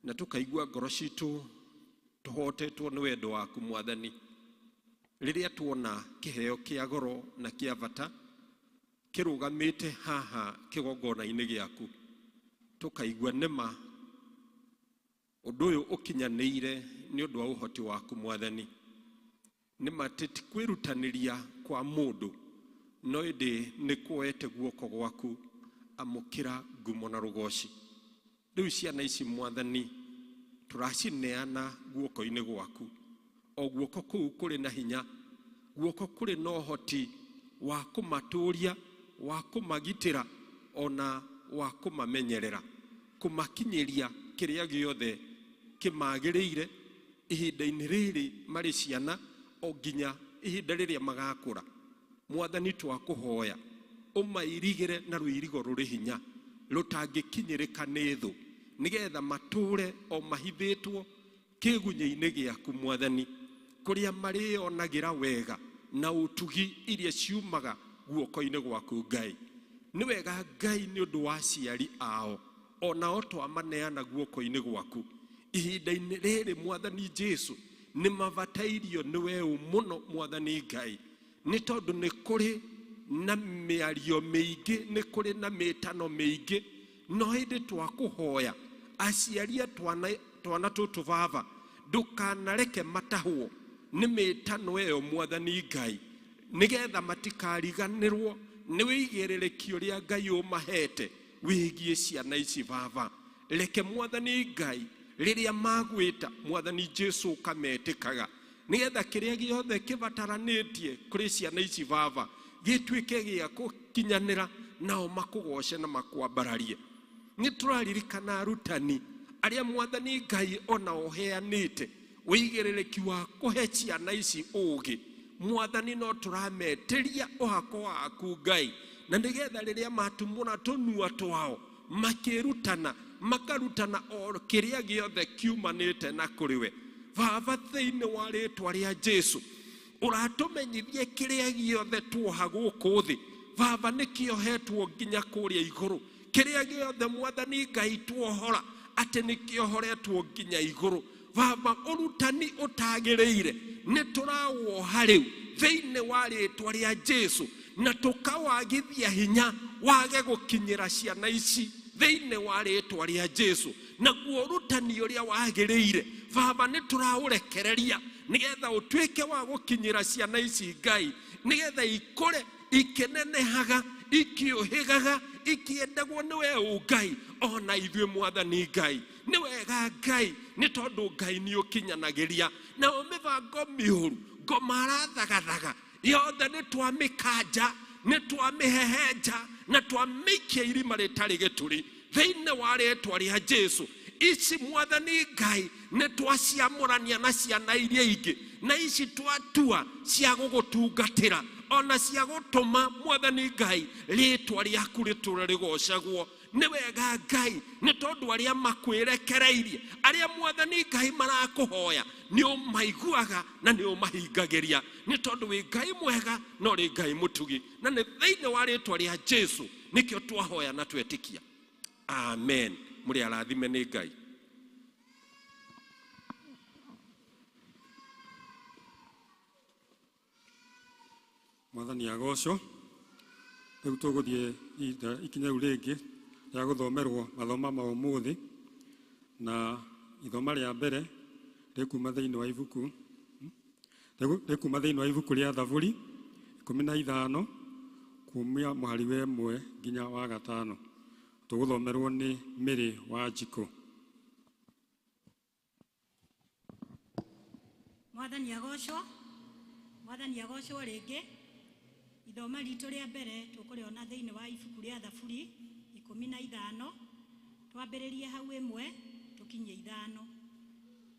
na tũkaigua ngoro citũ tũhotetwo nĩ wendo waku Mwathani. Rĩrĩa tuona kĩheo kĩa goro na kĩa bata kĩrũgamĩte haha kĩgongona-inĩ gĩaku, tũkaigua nĩma ũndũ ũyũ ũkinyanĩire nĩ ũndũ wa ũhoti waku Mwathani. Nĩma tĩtikwĩrutanĩria kwa mũndũ, no ĩndĩ nĩ kuoete guoko gwaku amũkĩra ngumo na rũgoci. Rĩu ciana ici Mwathani tũracineana guoko-inĩ gwaku, o guoko kũu kũrĩ na hinya, guoko kũrĩ na ũhoti wa kũmatũũria, wa kũmagitĩra, ona wa kũmamenyerera, kũmakinyĩria kĩrĩa gĩothe kĩmagĩrĩire ihinda-inĩ rĩrĩ marĩ ciana, o nginya ihinda rĩrĩa magakũra. Mwathani twakũhoya ũmairigĩre na rũirigo rũrĩ hinya rũtangĩkinyĩrĩka nĩ thũ, nĩgetha matũũre o mahithĩtwo kĩgunyĩ-inĩ gĩaku Mwathani, kũrĩa marĩonagĩra wega na ũtugi iria ciumaga guoko-inĩ gwaku Ngai. Nĩ wega Ngai nĩ ũndũ wa aciari ao, onao twamaneana guoko-inĩ gwaku ihinda-inĩ rĩrĩ Mwathani Jesu. Nĩ mabatairio nĩ weũ mũno Mwathani Ngai, nĩ tondũ nĩ kũrĩ na mĩario mĩingĩ, nĩ kũrĩ na mĩtano mĩingĩ, no hĩndĩ twakũhoya aciaria twana tũtũ Baba, ndũkanareke matahwo nĩ mĩtano ĩyo Mwathani Ngai, nĩgetha matikariganĩrwo nĩ wĩigĩrĩrĩki ũrĩa Ngai ũmahete wĩgiĩ ciana ici Baba. Reke Mwathani Ngai rĩrĩa magwĩta Mwathani Jesu ũkametĩkaga, nĩgetha kĩrĩa gĩothe kĩbataranĩtie kũrĩ ciana ici Baba gĩtuĩke gĩa gũkinyanĩra, nao makũgoce na makwambararie. Nĩ tũraririkana arutani arĩa Mwathani Ngai ona ũheanĩte wĩigĩrĩrĩki wa kũhe ciana ici ũũgĩ. Mwathani no tũrametĩria ũhako waku Ngai, na nĩgetha rĩrĩa matumũra tũnua twao makĩrutana, makarutana o kĩrĩa gĩothe kiumanĩte na kũrĩ we. Baba, thĩinĩ wa rĩĩtwa rĩa Jesu ũratũmenyithie kĩrĩa gĩothe tuoha gũkũ thĩ Baba nĩkĩohetwo nginya kũrĩa igũrũ. Kĩrĩa gĩothe Mwathani Ngai tuohora atĩ nĩkĩohoretwo nginya igũrũ. Baba, ũrutani ũtagĩrĩire nĩ tũrawoha rĩu thĩinĩ wa rĩĩtwa rĩa Jesu, na tũkawagithia hinya wage gũkinyĩra ciana ici thĩinĩ wa rĩĩtwa rĩa Jesu. Naguo ũrutani ũrĩa wagĩrĩire Baba nĩ tũraũrekereria, nĩgetha ũtuĩke wa gũkinyĩra ciana ici Ngai, nĩgetha ikũre ikĩnenehaga, ikĩũhĩgaga, ikĩendagwo nĩ we Ngai, ona ithuĩ Mwathani Ngai. Nĩ wega Ngai, nĩ tondũ Ngai nĩ ũkinyanagĩria, na mĩbango mĩũru ngoma thagathagha yothe nĩ twamĩkanja, nĩ twamĩhehenja, na twamĩikia irima rĩtarĩ gĩtũri thĩinĩ wa rĩĩtwa rĩa Jesu. Ici Mwathani Ngai nĩ twaciamũrania na ciana iria ingĩ, na ici twatua cia gũgũtungatĩra, ona cia gũtũma Mwathani Ngai rĩĩtwa rĩaku rĩtũre rĩgocagwo. Nĩ wega Ngai, nĩ tondũ arĩa makwĩrekereirie, arĩa Mwathani Ngai marakũhoya, nĩ ũmaiguaga na nĩ ũmahingagĩria, nĩ tondũ wĩ Ngai mwega na ũrĩ Ngai mũtugi, na nĩ thĩinĩ wa rĩĩtwa rĩa Jesu nĩkĩo twahoya na twetĩkia. Amen. Mũrĩ arathime nĩ Ngai. Mwathani agocwo. Rĩu tũgũthiĩ ikinya rĩu rĩngĩ rĩa gũthomerwo mathoma ma ũmũthĩ, na ithoma rĩa mbere rĩkuma thĩinĩ wa ibuku rĩa Thaburi 15 kumia mũhari wa 1 nginya wa 5. Tũgũthomerwo nĩ Mary Wanjikũ. Mwathani agocwo rĩngĩ. Ithoma ritũ rĩa mbere tũkũrĩona thĩinĩ wa ibuku rĩa Thaburi 15, twambĩrĩrie hau 1 tũkinyie 5.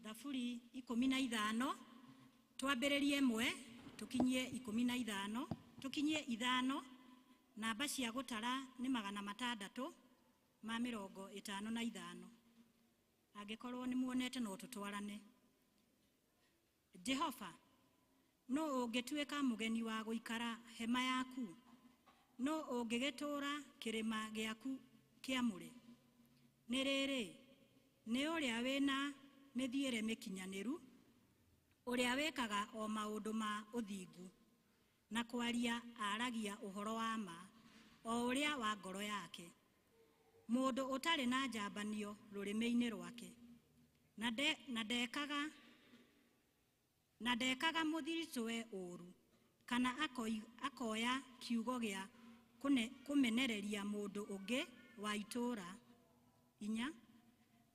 Thaburi 15 twambĩrĩrie 1 tũkinyie 15, tũkinyie 5. Namba cia gũtara nĩ 655. Angĩkorwo nĩ muonete no tũtwarane. Jehova, no ũngĩtuĩka mũgeni wa gũikara hema yaku? No ũngĩgĩtũũra kĩrĩma gĩaku kĩamũre? Nĩ rĩrĩ, nĩ ũrĩa wĩna mĩthiĩre mĩkinyanĩru, ũrĩa wĩkaga o maũndũ ma ũthingu, na kwaria aragia ũhoro wa ma, o ũrĩa wa ngoro yake. Mũndũ ũtarĩ na njambanio rũrĩmĩ-inĩ rwake, na ndekaga mũthiritũwe ũũru, kana akoya kiugo gĩa kũmenereria mũndũ ũngĩ wa itũũra. 4.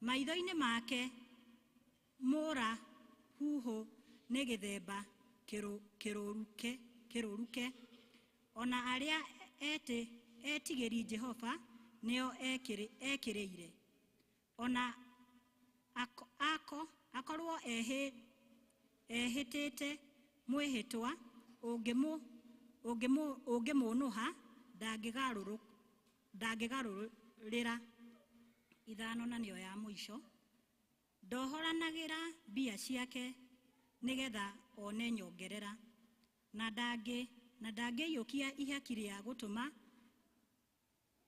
Maitho-inĩ make mũra huho nĩ gĩthemba kĩrũruke. Ona arĩa etigĩri Jehova nĩo ekĩrĩire. Ona akorwo ehĩtĩte mwĩhĩtwa, ũngĩmũnũha ndangĩgarũrĩra. 5 na nĩyo ya mũico. Ndohoranagĩra mbia ciake nĩgetha one nyongerera, na ndangĩiyũkia ihaki rĩa gũtũma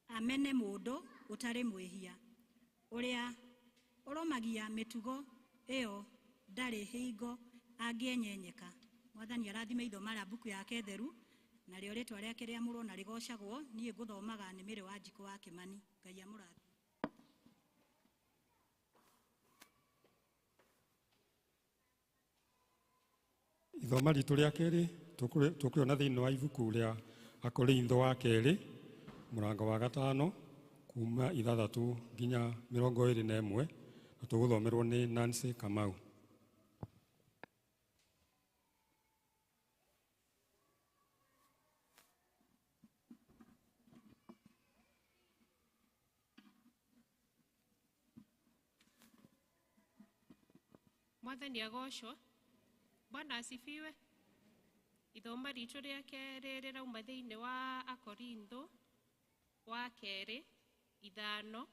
amene mũndũ ũtarĩ mwĩhia. Ũrĩa ũrũmagia mĩtugo ĩyo ndarĩ hingo angĩenyenyeka. Mwathani arathime ithoma rĩa mbuku yake theru, narĩo rĩtwa rĩake rĩamũrwo na rĩgocagwo. Niĩ ngũthomaga nĩ Mary Wanjikũ wa Kĩmani. Ngai amũrathime. Ithoma ritũ rĩa kerĩ tũkũrĩona thĩinĩ wa ibuku rĩa Akorintho wa kerĩ mũrango wa 5 kuma 6 nginya 21, na tũgũthomerwo nĩ Nancy Kamau. Mwathani agocwo. Bwana asifiwe. Ithoma ritũ rĩa kerĩ rĩrauma thĩinĩ wa Akorintho wa kerĩ 5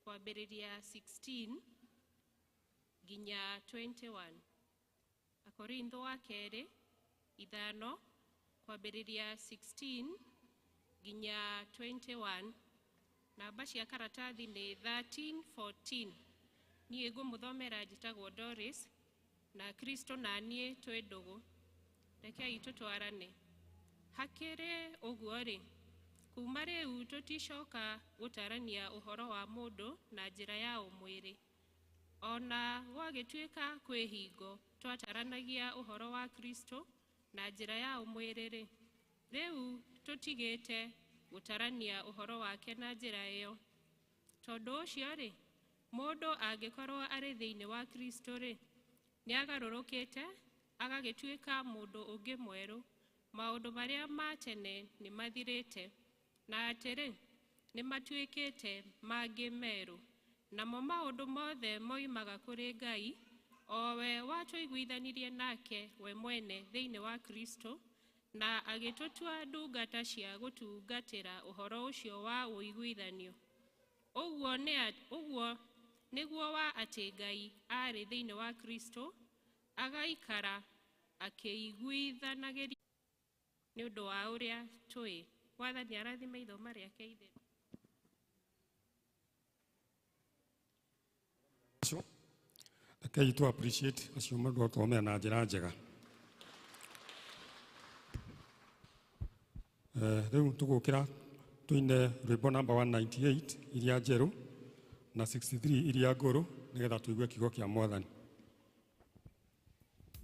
kwambĩrĩria 16 nginya 21. Akorintho wa kerĩ 5 kwambĩrĩria 16 nginya 21. Namba cia karatathi nĩ 13-14. Niĩ ngũmũthomera njĩtagwo Doris, na Kristo na niĩ twĩ ndũgũ. Rekei tũtwarane. Hakĩrĩ ũguo-rĩ, kuma rĩu tũticoka gũtarania ũhoro wa mũndũ na njĩra ya ũmwĩrĩ. Ona gwagĩtuĩka kwĩ hingo twataranagia ũhoro wa Kristo na njĩra ya ũmwĩrĩ-rĩ, rĩu tũtigĩte gũtarania ũhoro wake na njĩra ĩyo. Tondũ ũcio-rĩ, mũndũ angĩkorwo arĩ thĩinĩ wa Kristo-rĩ, nĩagarũrũkĩte agagĩtuĩka mũndũ ũngĩ mwerũ. Maũndũ marĩa ma tene nĩ mathirĩte, na atĩrĩ nĩ matuĩkĩte mangĩ merũ. Namo maũndũ mothe moimaga kũrĩ Ngai, o we watũiguithanirie nake we mwene thĩinĩ wa Kristo, na agĩtũtua ndungata cia gũtungatĩra ũhoro ũcio wa ũiguithanio. Ũguo nĩguo wa atĩ Ngai arĩ thĩinĩ wa Kristo, agaikara akĩiguithanagĩria nĩ ũndũ wa ũrĩa tũĩ. Mwathani arathime ithoma rĩake itheru. Rekei tu appreciate acio mũndũ atomea na njĩra njega. Rĩu tũgũkĩra tũine rwĩmbo number 198 iria njerũ na 63 iria ngũrũ nĩgetha tũigue kiugo kĩa Mwathani.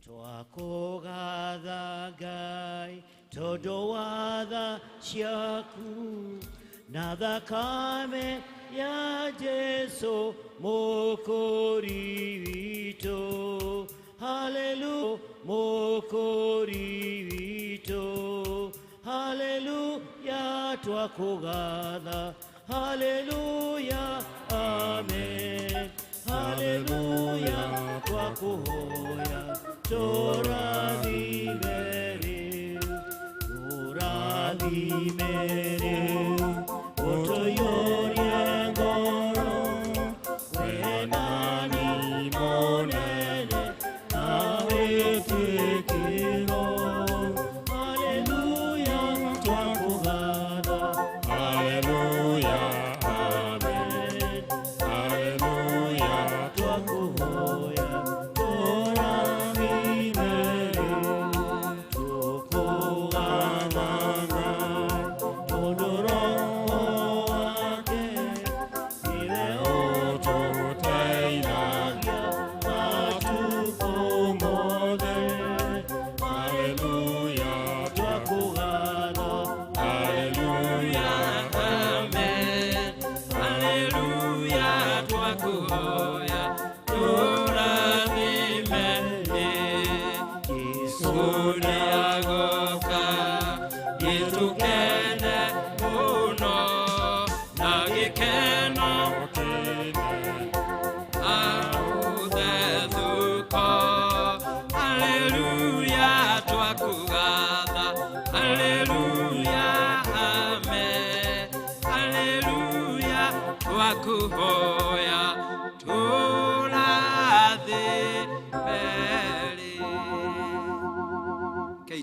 Twakũgatha Ngai tondũ wa tha ciaku na thakame ya Jesu mũkũri witũ. Hallelujah, mũkũri witũ. Hallelujah, twakũgatha. Hallelujah, amen. Hallelujah, twakũhoya. Tũrathime rĩu, tũrathime rĩu, ũtũiyũrie ngoro, wendani mũnene na wĩtĩkĩro. Hallelujah, twakũgatha. Hallelujah, amen. Hallelujah, Twakũhoya.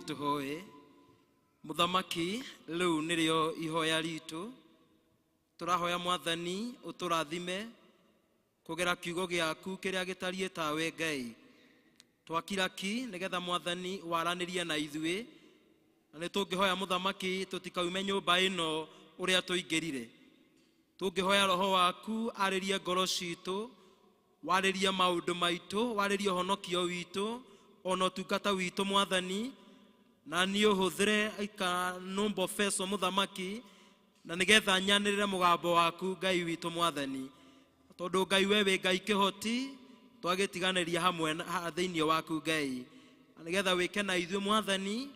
Tuhoe Muthamaki riu nirio ihoya ritu turahoya Mwathani uturathime kugera kiugo giaku kiria gitarie tawe Ngai twakira ki nigetha Mwathani waranirie na ithuĩ na nĩtũngĩhoya Muthamaki tutikaume nyũmba ĩno ũrĩa tũingĩrire tũngĩhoya roho waku arĩrie ngoro citũ warĩrie maũndũ maitũ warĩrie honokio witũ ona ũtungata witũ Mwathani na niyo hũthĩre ikanũmbo feso Muthamaki na nĩgetha nyanĩrĩre mũgambo waku Ngai witũ Mwathani tondũ Ngai wewe Ngai kĩhoti twagĩtiganĩria hamwe thĩinĩ waku Ngai na nĩgetha wĩke na ithuĩ Mwathani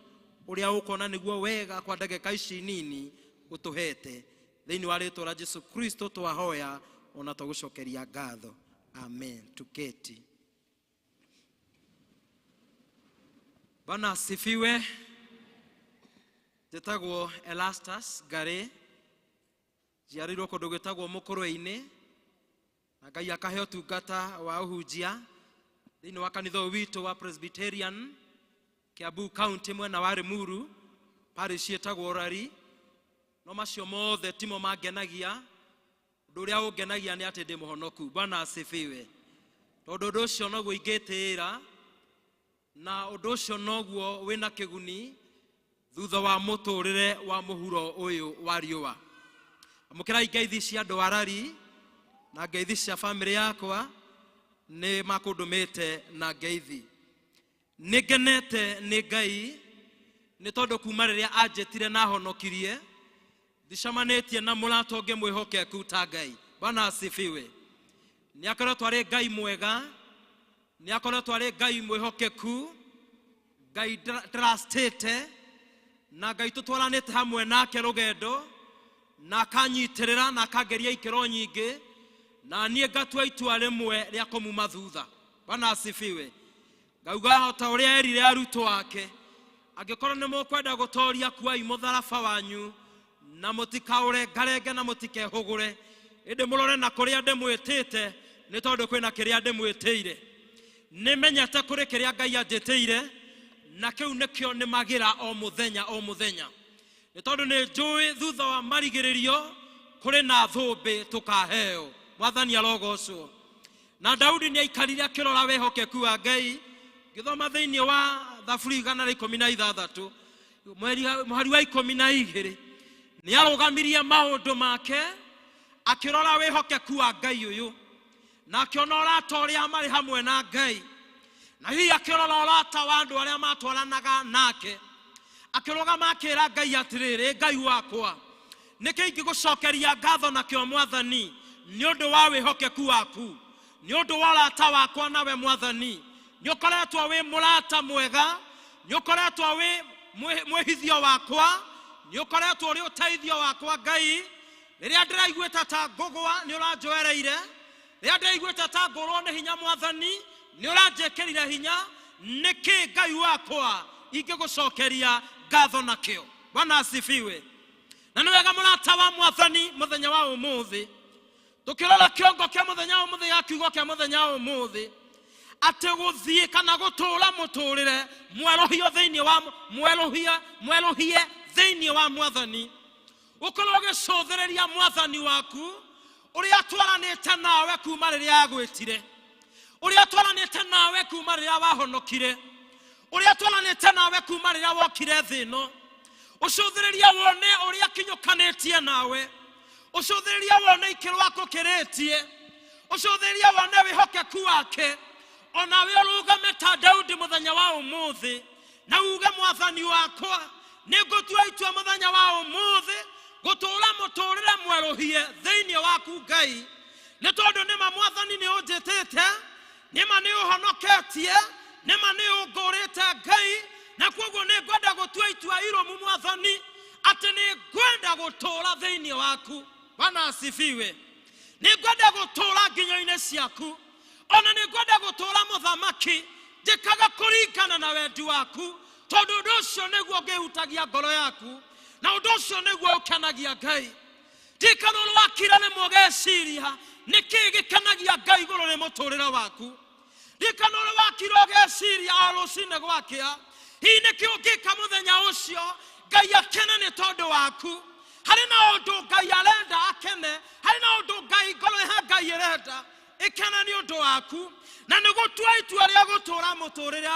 ũrĩa ũkona nĩguo wega kwa ndagĩka ici nini ũtũhete thĩinĩ wa rĩĩtwa rĩa Jesu Kristo twahoya ona tũgũcokeria ngatho amen. Tuketi. Bwana asifiwe. Jetagwo Elastus Ngare jiarirwo kũndũ gwĩtagwo Mũkũrwe-inĩ na Ngai akahe ũtungata wa ũhunjia thĩinĩ wa kanitha witũ wa Presbyterian Kiambu County mwena wa Limuru parish yetagwo Rari. No macio mothe timo mangenagia ũndũ ũrĩa ũngenagia nĩ atĩ ndĩ mũhonoku. Bwana asifiwe. Tondũ ũndũ ũcio noguo ingĩtĩĩra na ũndũ ũcio noguo wĩna kĩguni thutha wa mũtũrĩre wa mũhuro ũyũ wa riũa. Amũkĩrai ngeithi cia andũ a Rari na ngeithi cia bamĩrĩ yakwa nĩ makũndũmĩte na ngeithi. Nĩngenete nĩ Ngai nĩ tondũ kuma rĩrĩa anjĩtire na honokirie ndicamanĩtie na mũrata ũngĩ mwĩhokeku ta Ngai. Bwana asifiwe. Nĩakoretwo arĩ Ngai mwega, nĩakoretwo arĩ Ngai mwĩhokeku, Ngai trustete na Ngai tũtwaranĩte hamwe nake rũgendo na akanyitĩrĩra na akangeria ikĩro nyingĩ na niĩ ngatua itua rĩmwe rĩa kũmuma thutha. Bwana asifiwe. Ngauga ota ũrĩa erire arutwo ake angĩkorwo nĩ mũkwenda gũtoria kuai mũtharaba wanyu na mũtikaũrengarenge na mũtikehũgũre ĩndĩ mũrore na kũrĩa ndĩmwĩtĩte nĩ tondũ kwĩna kĩrĩa ndĩmwĩtĩire. Nĩmenyete kũrĩ kĩrĩa Ngai anjĩtĩire na kĩu nĩkĩo nĩmagĩra o mũthenya o mũthenya nĩ tondũ nĩ njũĩ thutha wa marigĩrĩrio kũrĩ na thũmbĩ tũkaheo. Mwathani arogocwo. Na Daudi nĩaikarire akĩrora wĩhokeku wa Ngai. Gĩthoma thĩinĩ wa Thaburi 116 mweri wa 12 ni arugamirie maundu make akirora wihokeku wa Ngai uyu na akiona urata uria mari hamwe na Ngai na hihi akirora urata wa andu aria matwaranaga nake akirugama akira Ngai atiriri Ngai wakwa niki ingigucokeria ngatho na kio Mwathani ni undu wa wihokeku waku ni undu wa urata wakwa nawe Mwathani ni ukoretwo wi murata mwega ni ukoretwo wi mwihithio wakwa ni ukoretwo uri uteithio wakwa Ngai riria ndiraiguita ta ngugwa ni uranjoereire riria ndiraiguita ta ngurwo ni hinya Mwathani ni uranjekirire hinya niki Ngai wakwa ingigucokeria ngatho nakio. Bwana asifiwe. Na ni wega murata wa Mwathani muthenya wa umuthi tukirora kiongo kia muthenya wa umuthi akiugo kia muthenya wa umuthi ati guthie kana gutura muturire mwerohio thiini wa mwerohie thiini wa Mwathani ukorwo gicuthiriria Mwathani waku uria twaranite nawe kuma riria agwitire uria twaranite nawe kuma riria wahonokire uria twaranite nawe kuma riria wokire thino ucuthiriria wone uria kinyukanitie nawe ucuthiriria wone ikirwako kiretie ucuthiriria wone wihokeku wake ona we urugame ta Daudi muthenya wa umuthi na uge Mwathani wakwa nigutua itua muthenya wa umuthi gutura muturire mwerohie thiini waku Ngai ni tondu nima Mwathani ni unjitite nima ni uhonoketie nima ni ungurite Ngai na kwoguo ni ngwenda gutua itua iromu Mwathani ati ni ngwenda gutura thiini waku. Bwana asifiwe. Ni ngwenda gutura nginyo-ini ciaku ona ni ngwenda gutura muthamaki njikaga kuringana na wendi waku tondu undu ucio niguo ngihutagia ngoro yaku na undu ucio niguo ukenagia Ngai. Ndikana wakira ni mugeciria niki gikenagia Ngai iguru ni muturire waku. Ndikana wakira ugeciria arucine gwakia hii niki ugika muthenya ucio Ngai akene ni tondu waku. Hari na undu Ngai arenda akene hari na undu Ngai ngoro ya Ngai irenda ikena ni undu waku na nigutua itua ria gutura muturire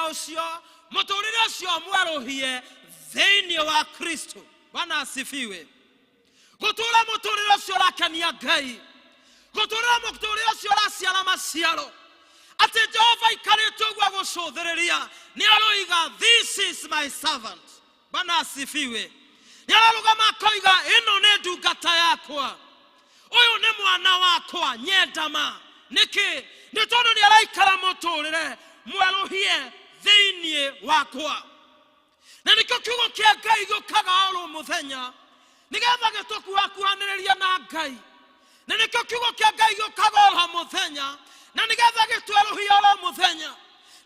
ucio mwerohie thiini wa Kristo. Bwana asifiwe. Gutura muturire ucio rakania Ngai gutura muturire ucio raciara maciaro ati Jehova ikarite gwa gucuthiriria ni aroiga this is my servant. Bwana asifiwe. Ni ararugama akoiga ino ni ndungata yakwa uyu ni mwana wakwa nyendama niki ni tondu ni araikara muturire mwerohie thiini wakwa na nikio kiugo kia Ngai gukaga oro muthenya nigetha gitukuhakuhaniriria na Ngai na nikio kiugo kia Ngai gukaga oro muthenya na nigetha gitwerohia oro muthenya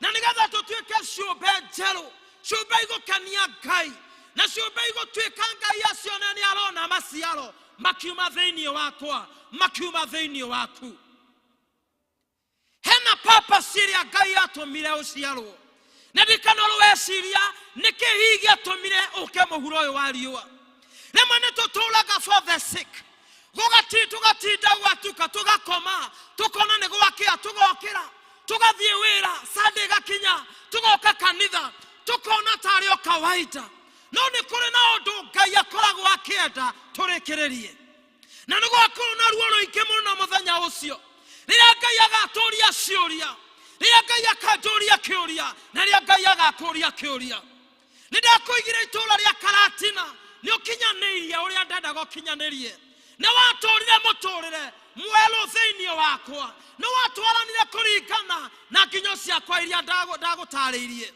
na nigetha tutuike ciumbe njeru ciumbe igukania Ngai na ciumbe igutwika Ngai acio na ni arona maciaro makiuma thiini wakwa makiuma thiini waku. Hena papa siria Ngai atumire uciarwo na ndikana weciria niki higi atumire uke muhuro uyu wa riua rimwe ni tuturaga for the sick tugatinda gwatuka tugakoma tukona ni gwakia tugokira tugathie wira Sunday gakinya tugoka kanitha tukona tari o kawaida no ni kuri na undu Ngai akoragwo akienda turikiririe na ni gwakorwo na ruo ruingi muno muthenya ucio riria Ngai agaturia ciuria riria Ngai akanjuria kiuria na riria Ngai agakuria kiuria ni ndakuigire itura ria Karatina ni ukinyanirie uria ndenda gukinyanirie ni waturire muturire mwelo thiini wakwa ni watwaranire kuringana na nginyo ciakwa iria ndagutariirie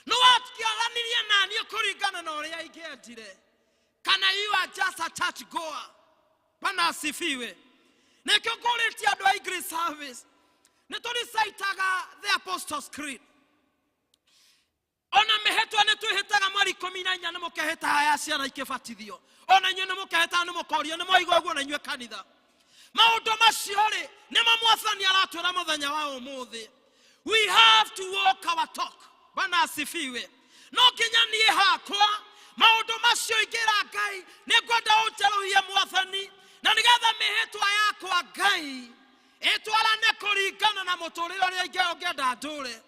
ni watwaranire na ni kuringana na uria ingiendire kana you are just a church goer. Bwana asifiwe. Nikio nguritie andu a English service nituricaitaga the Apostles' Creed ona mihetwa nituhitaga mweri 14 nimukehita haya ciana ikibatithio ona inyu nimukehita nimukorio nimoigwa guo na inyu kanitha maundu macio ri nimo Mwathani aratwira muthenya wa umuthi. We have to walk our talk. Bwana asifiwe. No nginya nie hakwa maundu macio ingira Ngai ningwenda unjeruhie Mwathani na nigetha mihetwa yakwa Ngai etwarane kuringana na muturire uria ingenda ndure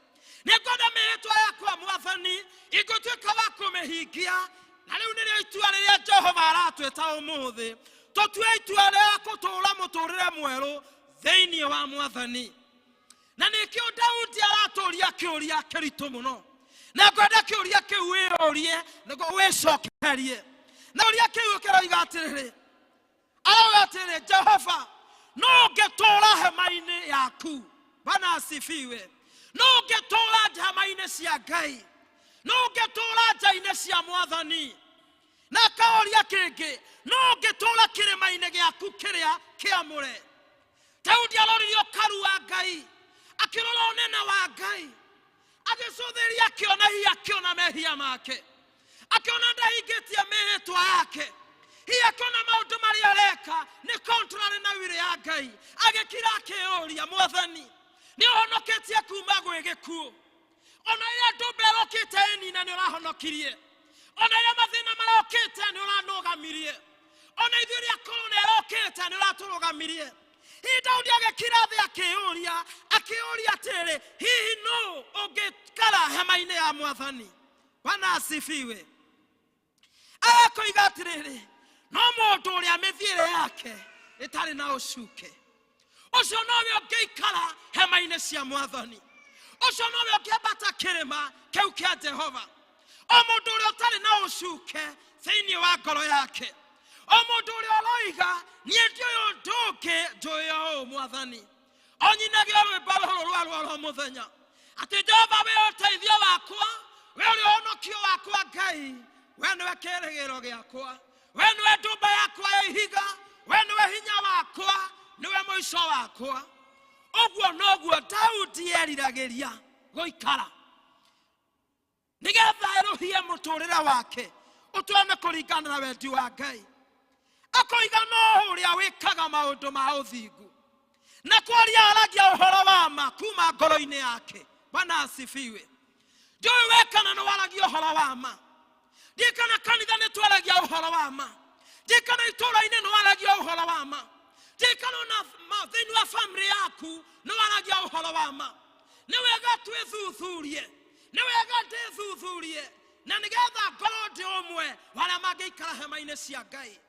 Nĩngwenda mĩhĩtwa yakwa Mwathani igũtuĩka wa kũmĩhingia, na rĩu nĩrĩo itua rĩrĩa Jehova aratwĩta ũmũthĩ, tũtue itua rĩa gũtũũra mũtũũrĩre mwerũ thĩinĩ wa Mwathani. Na nĩkĩo Daudi aratũũria kĩũria kĩritũ mũno, na ngwenda kĩũria kĩu wĩyũrie nĩguo wĩcokerie. Na ũria kĩu kĩroiga atĩrĩrĩ, arauga atĩrĩrĩ, Jehova, no ũngĩtũũra hema-inĩ yaku, Bwana asifiwe, no ũngĩtũũra hema-inĩ cia Ngai, no ũngĩtũũra nja-inĩ cia Mwathani. Na kaũria kĩngĩ, no ũngĩtũũra kĩrĩma-inĩ gĩaku kĩrĩa kĩamũre. Daudi aroririe ũkaru wa Ngai, akĩrora ũnene wa Ngai, agĩcũthĩria akĩona hihi akĩona mehia make, akĩona ndahingĩtie mĩhĩtwa yake, hihi akĩona maũndũ marĩa areka nĩ contrary na wĩra ya Ngai. Agĩkira akĩũria, Mwathani, nĩ ũhonoketie kuuma gwĩ gĩkuũ? Ona ĩrĩa ndũmbe ĩrokĩte ĩnina nĩ ũrahonokirie, ona ĩrĩa mathĩna marokĩte nĩ ũranũgamirie, ona ithuĩ rĩa korona ĩrokĩte nĩ ũratũrũgamirie. Hihi Daudi agĩkira thĩ akĩũria atĩrĩrĩ, hihi no ũngĩikara hema-inĩ ya Mwathani? Bwana asifiwe. Akoiga atĩrĩrĩ, no mũndũ ũrĩa mĩthiĩre yake ĩtarĩ na ũcuke, ũcio nowe ũngĩikara hema-inĩ cia Mwathani, ũcio nowe ũngĩambata kĩrĩma kĩu kĩa Jehova. O mũndũ ũrĩa ũtarĩ na ũcuke thĩinĩ wa ngoro yake, o mũndũ ũrĩa ũroiga niĩ ndiũĩ ũndũ ũngĩ njũĩ o Mwathani, onyinagia rwĩmbo rũrũ rwa mũthenya atĩ, Jehova wĩ ũteithio wakwa, we ũrĩ ũhonokio wakwa Ngai, we nĩwe kĩĩrĩgĩrĩro gĩakwa, we nĩwe ndũmba yakwa ya ihiga, we nĩwe hinya wakwa, nĩwe mũico wakwa. Ũguo noguo Daudi eriragĩria gũikara, nĩgetha erũhie mũtũũrĩre wake ũtuane kũringana na wendi wa Ngai. Akoiga no ũrĩa wĩkaga maũndũ ma ũthingu, na kwaria aragia ũhoro wa ma kuma ngoro-inĩ yake. Bwana asifiwe. Ndiũĩ we kana nĩ waragia ũhoro wa ma, ndiĩ kana kanitha nĩ twaragia ũhoro wa ma, ndiĩ kana itũũra-inĩ nĩ waragia ũhoro wa ma, ndiĩ kana thĩinĩ wa family yaku nĩ waragia ũhoro wa ma. Nĩ wega twĩthuthurie, nĩ wega ndĩthuthurie, na nĩgetha ngorwo ndĩ ũmwe warĩa mangĩikara hema-inĩ cia Ngai.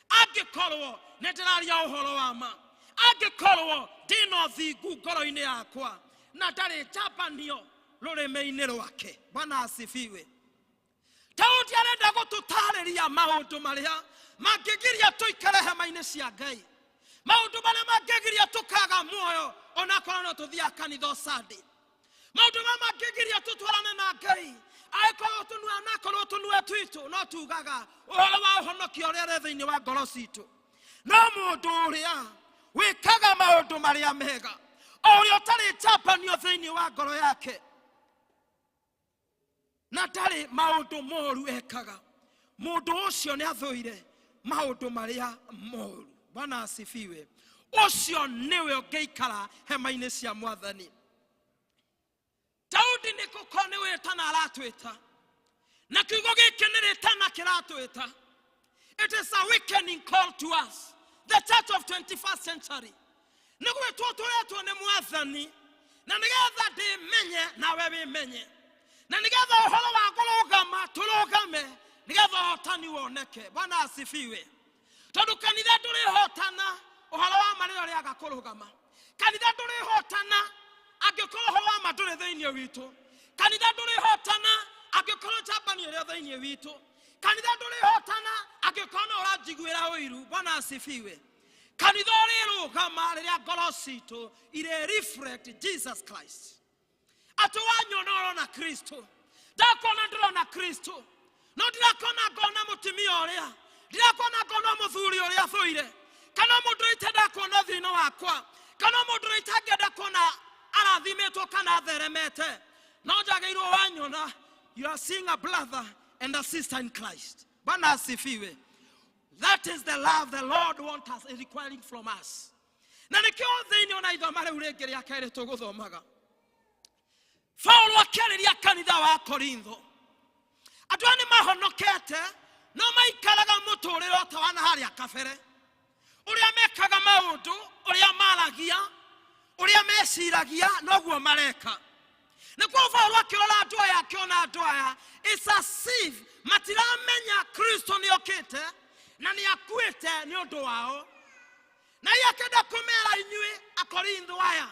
Angĩkorwo nĩ ndĩraria ũhoro wa ma, angĩkorwo ndĩna ũthingu ngoro-inĩ yakwa, na ndarĩ njambanio rũrĩmĩ-inĩ rwake. Bwana asifiwe. Daudi arenda gũtũtarĩria maũndũ marĩa mangĩgiria tũikare hema-inĩ cia Ngai, maũndũ marĩa mangĩgiria tũkaga muoyo ona korwo no tũthiaga kanitha Sunday, maũndũ marĩa mangĩgiria tũtwarane na Ngai, akorwo tũnua twitũ no tugaga ũhoro wa ũhonokio ũrĩa ũrĩ thĩinĩ wa ngoro citũ. No mũndũ ũrĩa wĩkaga maũndũ marĩa mega, o ũrĩa ũtarĩ njambanio thĩinĩ wa ngoro yake, na ndarĩ maũndũ moru ekaga, mũndũ ũcio nĩ athũire maũndũ marĩa moru. Bwana asifiwe. Ũcio nĩwe ũngĩikara hema-inĩ cia Mwathani. Daudi nĩ gũkorwo nĩ wĩtana aratwĩta, na kiugo gĩkĩ nĩ rĩtana kĩratwĩta. It is a awakening call to us, the church of 21st century. Nĩ gwĩtwo tũretwo nĩ Mwathani, na nĩgetha ndĩmenye nawe wĩmenye, na nĩgetha ũhoro wa kũrũgama tũrũgame, nĩgetha ũhotani woneke. Bwana asifiwe. Tondũ kanitha ndũrĩhotana ũhoro wa marĩ ũrĩa aga kũrũgama, kanitha ndũrĩhotana angĩkorwo ũhoro wa ma ndũrĩ thĩinĩ witũ, kanitha ndũrĩhotana angĩkorwo njambanio ĩrĩ thĩinĩ witũ, kanitha ndũrĩhotana angĩkorwo no ũranjiguĩra ũiru. Bwana asifiwe. Kanitha ũrĩrũgama rĩrĩa ngoro citũ irĩ reflect Jesus Christ. Atĩ wanyona ũrona Kristo, ndakuona ndĩrona Kristo, no ndirakona ngona mũtumia ũrĩa, ndirakona ngona mũthuri ũrĩa athũire, kana mũndũ ũrĩa itendakuona thĩinĩ wakwa, kana mũndũ ũrĩa itangĩenda kuona arathimĩtwo kana atheremete, no njagĩrĩirwo wanyona, you are seeing a brother and a sister in Christ. Bwana asifiwe. That is the love the Lord wants us, requiring from us. Na nĩkĩo thĩinĩ ona ithoma rĩu rĩngĩ rĩa kerĩ tũgũthomaga, Paulo akĩarĩria kanitha wa Korintho, andũ aya nĩ mahonokete no maikaraga mũtũũrĩre ta wa harĩa kabere, ũrĩa mekaga maũndũ, ũrĩa maragia, ũrĩa meciragia noguo mareka. nä kwa Paulo akĩrora andũ aya akĩona andũ aya it's as if matiramenya Kristo nĩ okĩte na nĩ akuĩte nĩ ũndũ wao. Na yakenda kũmera inyuĩ Akorintho aya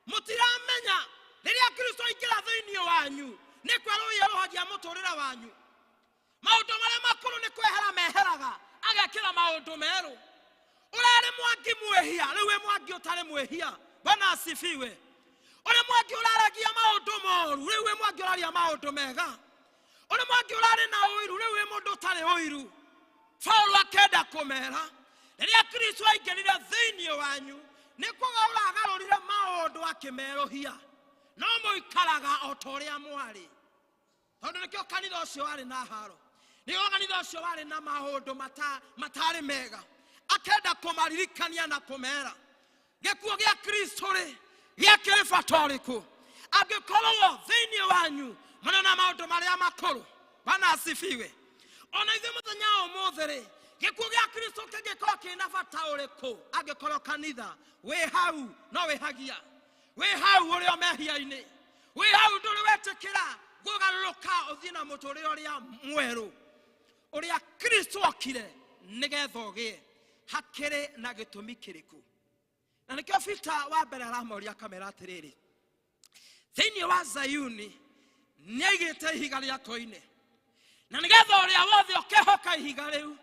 mũtiramenya rĩrĩa Kristo aingĩra thĩinĩ wanyu nĩ kwerũhia mũtũrĩre wanyu. Maũndũ marĩa makũrũ nĩ kwehera meheraga agekĩra maũndũ merũ. Ũrarĩ mwangi mwĩhia rĩu wĩ mwangi ũtarĩ mwĩhia. Bwana asifiwe. Ũrĩ mwangi ũraragia maũndũ moru rĩu wĩ mwangi ũraria maũndũ mega. Ũrĩ mwangi ũrarĩ na ũiru rĩu wĩ mũndũ ũtarĩ ũiru. Paulo akenda kũmera rĩrĩa Kristo aingĩrire thĩinĩ wanyu nĩ kuga ũragarũrire maũndũ akĩmerũhia no mũikaraga o ta ũrĩa mwarĩ. Tondũ nĩkĩo kanitha ũcio warĩ na haro, nĩkĩo kanitha ũcio warĩ na maũndũ matarĩ mega. Akenda kũmaririkania na kũmera gĩkuũ gĩa Kristo rĩ gĩakĩrĩ bata ũrĩkũ angĩkorwo thĩinĩ wanyu mũna na maũndũ marĩa makũrũ. Bwana asifiwe. Ona ithuĩ mũthenya ũmũthĩ rĩ gĩkuũ gĩa Kristo kĩngĩkorwo kĩna bata ũrĩkũ angĩkorwo kanitha wĩ hau no wĩhagia, wĩ hau ũrĩ o mehia-inĩ, wĩ hau ndũrĩ wetĩkĩra gũgarũrũka ũthiĩ na mũtũrĩre ũrĩa mwerũ ũrĩa Kristo okire nĩgetha ũgĩe. Hakĩrĩ na gĩtũmi kĩrĩkũ? Na nĩkĩo Peter wa mbere aramoria kamera atĩrĩrĩ, thĩinĩ wa Zayuni nĩaigĩte ihiga rĩa koine, na nĩgetha ũrĩa wothe ũkĩhoka ihiga rĩu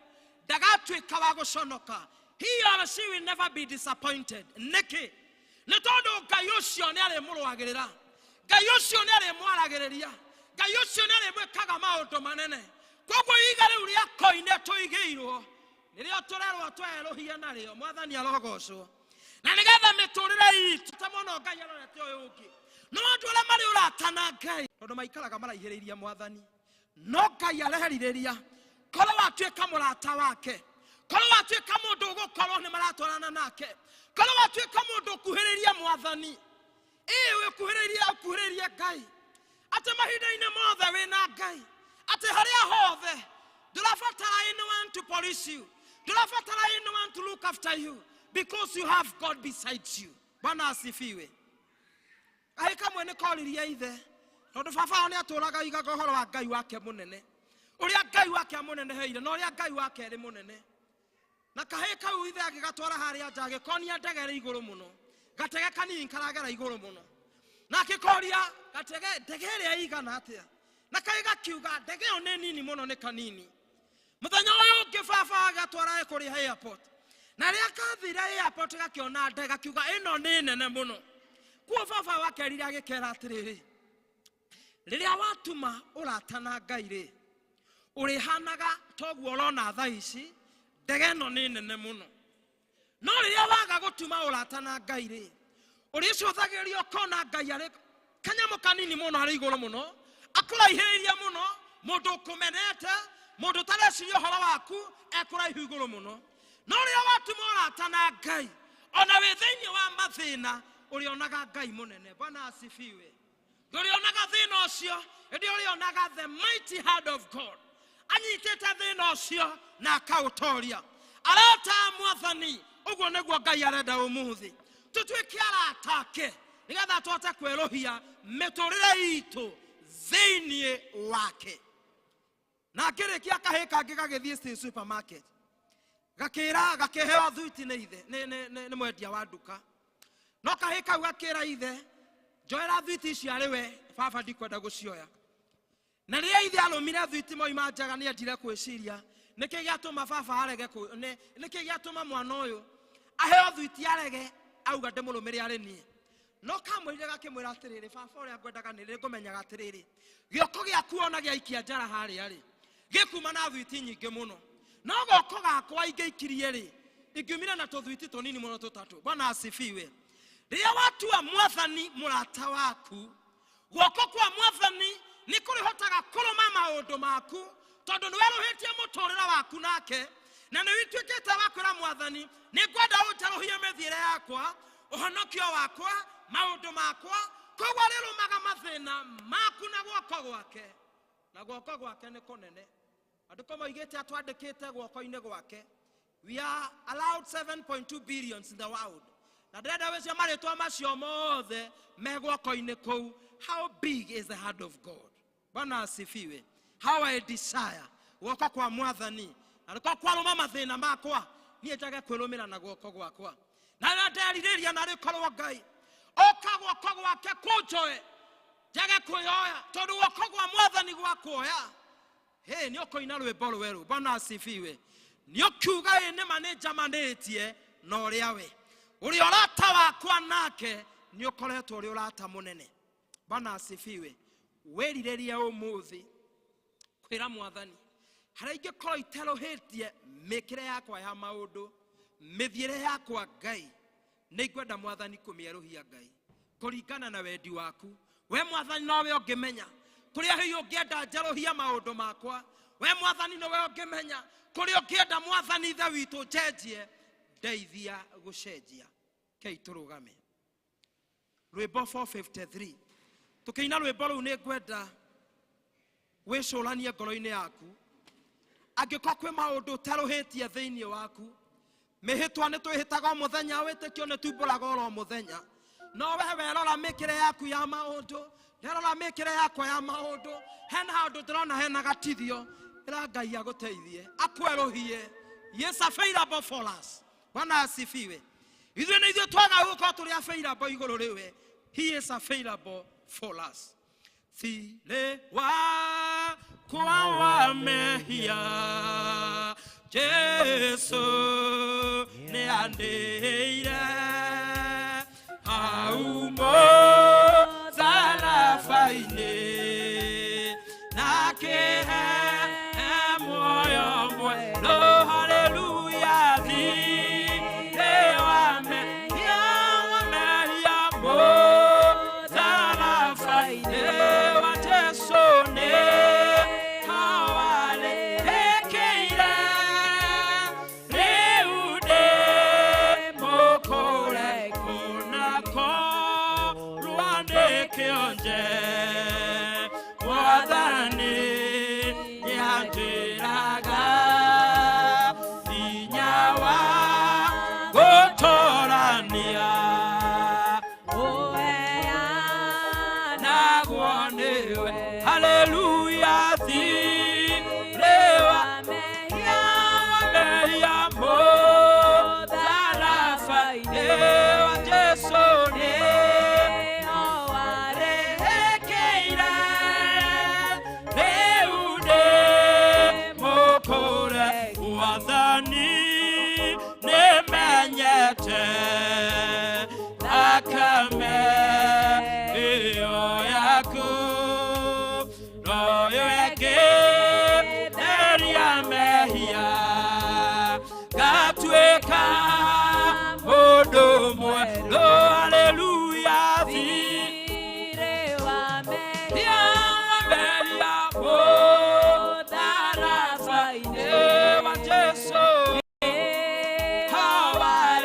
ndagatuĩka wa gũconoka. He or she will never be disappointed. Nĩkĩ? Nĩ tondũ Ngai ũcio nĩ arĩmũrũagĩrĩra, Ngai ũcio nĩ arĩmwaragĩrĩria, Ngai ũcio nĩ arĩmwĩkaga maũndũ manene. Koguo ihiga rĩu rĩa koine tũigĩirwo nĩrĩo tũrerwo twerũhie narĩo. Mwathani arogocwo. Na nĩgetha mĩtũrĩre itũ ta mũno Ngai arorete ũyũ ũngĩ no andũ arĩa marĩ ũrata na Ngai tondũ maikaraga maraihĩrĩirie Mwathani. No Ngai areherirĩria korwo watuĩka mũrata wake, korwo watuĩka mũndũ ũgũkorwo nĩ maratwarana nake, korwo watuĩka mũndũ ũkuhĩrĩirie Mwathani, ũkuhĩrĩirie Ngai atĩ mahinda-inĩ mothe wĩna Ngai, atĩ harĩa hothe ndũrabatara anyone to police you, ndũrabatara anyone to look after you because you have God beside you. Bwana asifiwe. Kahĩ kamwe nĩ koririe ithe tondũ baba nĩ atũraga igaga ũhoro wa Ngai wake mũnene, ũrĩa Ngai wake amũneneheire na ũrĩa Ngai wake arĩ mũnene. Na kahĩ kau ithe agĩgatwara harĩa nja agĩkonia ndege ĩrĩ igũrũ mũno, gatege kanini karagera igũrũ mũno, na akĩkoria gatege ndege ĩrĩa igana atĩa, na kahĩ gakiuga ndege ĩyo nĩ nini mũno nĩ kanini. Mũthenya ũyũ ũngĩ baba agatwara kũrĩa airport, na rĩrĩa kathire airport gakĩona ndege gakiuga ĩno nĩ nene mũno. Kuo baba wakerire agĩkera atĩrĩrĩ, rĩrĩa watuma ũrata na Ngai rĩ ũrĩhanaga toguo ũrona thaa ici ndege ĩno nĩ nene mũno. No rĩrĩa waga gũtuma ũrata na Ngai rĩ ũrĩcũthagĩrĩria ũkona Ngai arĩ kanyamũ kanini mũno arĩ igũrũ mũno, akũraihĩrĩirie mũno, mũndũ ũkũmenete, mũndũ ũtareciria ũhoro waku ekũraihu igũrũ mũno. No rĩrĩa watuma ũrata na Ngai ona wĩ thĩinĩ wa mathĩna ũrĩonaga Ngai mũnene. Bwana asifiwe. Ndũrĩonaga thĩna ũcio, ĩndĩ ũrĩonaga the mighty hand of God anyitĩte thĩna ũcio na akaũtoria. Arata Mwathani, ũguo nĩguo Ngai arenda ũmũthĩ tũtuĩke arata ake nĩgetha tũhote kwĩrũhia mĩtũrĩre itũ thĩinĩ wake. Na ngĩrĩkia kahĩ kangĩ gagĩthiĩ Stain Supermarket gakĩheo thuiti nĩ ithe nĩ mwendia wa nduka. No kahĩ kau gakĩra ithe njoera thuiti ici arĩ we baba ndikwenda gũcioya. Na rĩrĩa ithe arũmire thuiti moima njaga nĩ endire kwĩciria nĩkĩ gĩatũma baba arege, nĩkĩ gĩatũma mwana ũyũ aheo thuiti arege auga ndĩmũrũmĩre arĩ niĩ. No kamũire gakĩmwĩra atĩrĩrĩ, baba ũrĩa ngwendaga nĩ rĩ ngũmenyaga atĩrĩrĩ gĩoko gĩaku ona gĩaikia njara harĩa rĩ gĩkuma na thuiti nyingĩ mũno, no goko gakwa ingĩikirie rĩ ingiumire na tũthuiti tũnini mũno tũtatũ. Bwana asifiwe. Rĩrĩa watua Mwathani mũrata waku, guoko kwa Mwathani nĩ kũrĩhotaga kũrũma maũndũ maku tondũ nĩ werũhĩtie mũtũrĩre waku nake, na nĩ wĩtuĩkĩte wa kwĩra Mwathani nĩ ngwenda ũnjerũhie mĩthiĩre yakwa, ũhonokio wakwa, maũndũ makwa. Koguo rĩrũmaga mathĩna maku na guoko gwake, na guoko gwake nĩ kũnene. Andĩko moigĩte atwandĩkĩte guoko-inĩ gwake. We are allowed 7.2 billions in the world. Na ndĩrenda wĩcio marĩtwa macio mothe me guoko-inĩ kũu how big is the heart of God? Bwana asifiwe. How I desire woka kwa mwathani alikuwa kwa roma mathina makwa nie njage kwirumira na guoko gwakwa na ndaririria na rikorwo Ngai oka guoko gwake kunjoe njage kuyoya tondu guoko gwa mwathani gwakwoya he ni okoina rwimbo rweru. Bwana asifiwe. Ni okiuga ni manager manetie no riawe uri orata wakwa nake ni okoretwo uri orata munene. Bwana asifiwe. Weririria umuthi kwira mwathani hara ingĩkorwo iterohĩtie mĩkĩre yakwa ya maũndũ mĩthiĩre yakwa Ngai nĩ ngwenda mwathani kũmĩerũhia Ngai kũringana na wendi waku. We mwathani nowe ũngĩmenya kũrĩa hihi ũngĩenda njerũhia maũndũ makwa. We mwathani nowe ũngĩmenya kũrĩa ũngĩenda mwathani ithe witũ njenjie ndeithia gũcenjia. Kei tũrũgame. Rwĩmbo 453 tũkĩina rwĩmbo rũu nĩ ngwenda wĩcũranie ngoro-inĩ yaku angĩkorwo kwĩ maũndũ ũterũhĩtie thĩinĩ waku. Mĩhĩtwa nĩ twĩhĩtaga mũthenya, wĩtĩkio nĩ tumbũraga oro mũthenya. No we werora mĩkĩre yaku ya maũndũ, nderora mĩkĩre yakwa ya maũndũ. Hena handũ ndĩrona hena gatithio, ĩra Ngai agũteithie akwerũhie. He is available for us. Bwana asifiwe. Ithuĩ nĩ ithuĩ twaga gũkorwo tũrĩ available igũrũ rĩwe. He is available for us. Thirĩ wakwa wa mehia Jesu nĩ andĩire hau mũtharaba-inĩ na akĩhe muoyo mwerũ. Haleluya. Thirĩ wa mehia mũtharaba-inĩ wa Jesu nĩ hawarĩkĩire rĩu ndĩ mũkũre kũnako rwandĩkĩonje mwathani nĩanjĩraga hinya wa gũtũrania naguo nĩwe. Haleluya. Thirĩ wa mehia mũtharaba-inĩ wa Jesu nĩ hawarĩkĩire rĩu ndĩ mũkũre. Mwathani nĩmenyete thakame ĩyo yaku royo ĩkĩtheria mehia gatuĩka mũndũ mwerũ. Haleluya. Thirĩ wa mehia mũtharaba-inĩ wa Jesu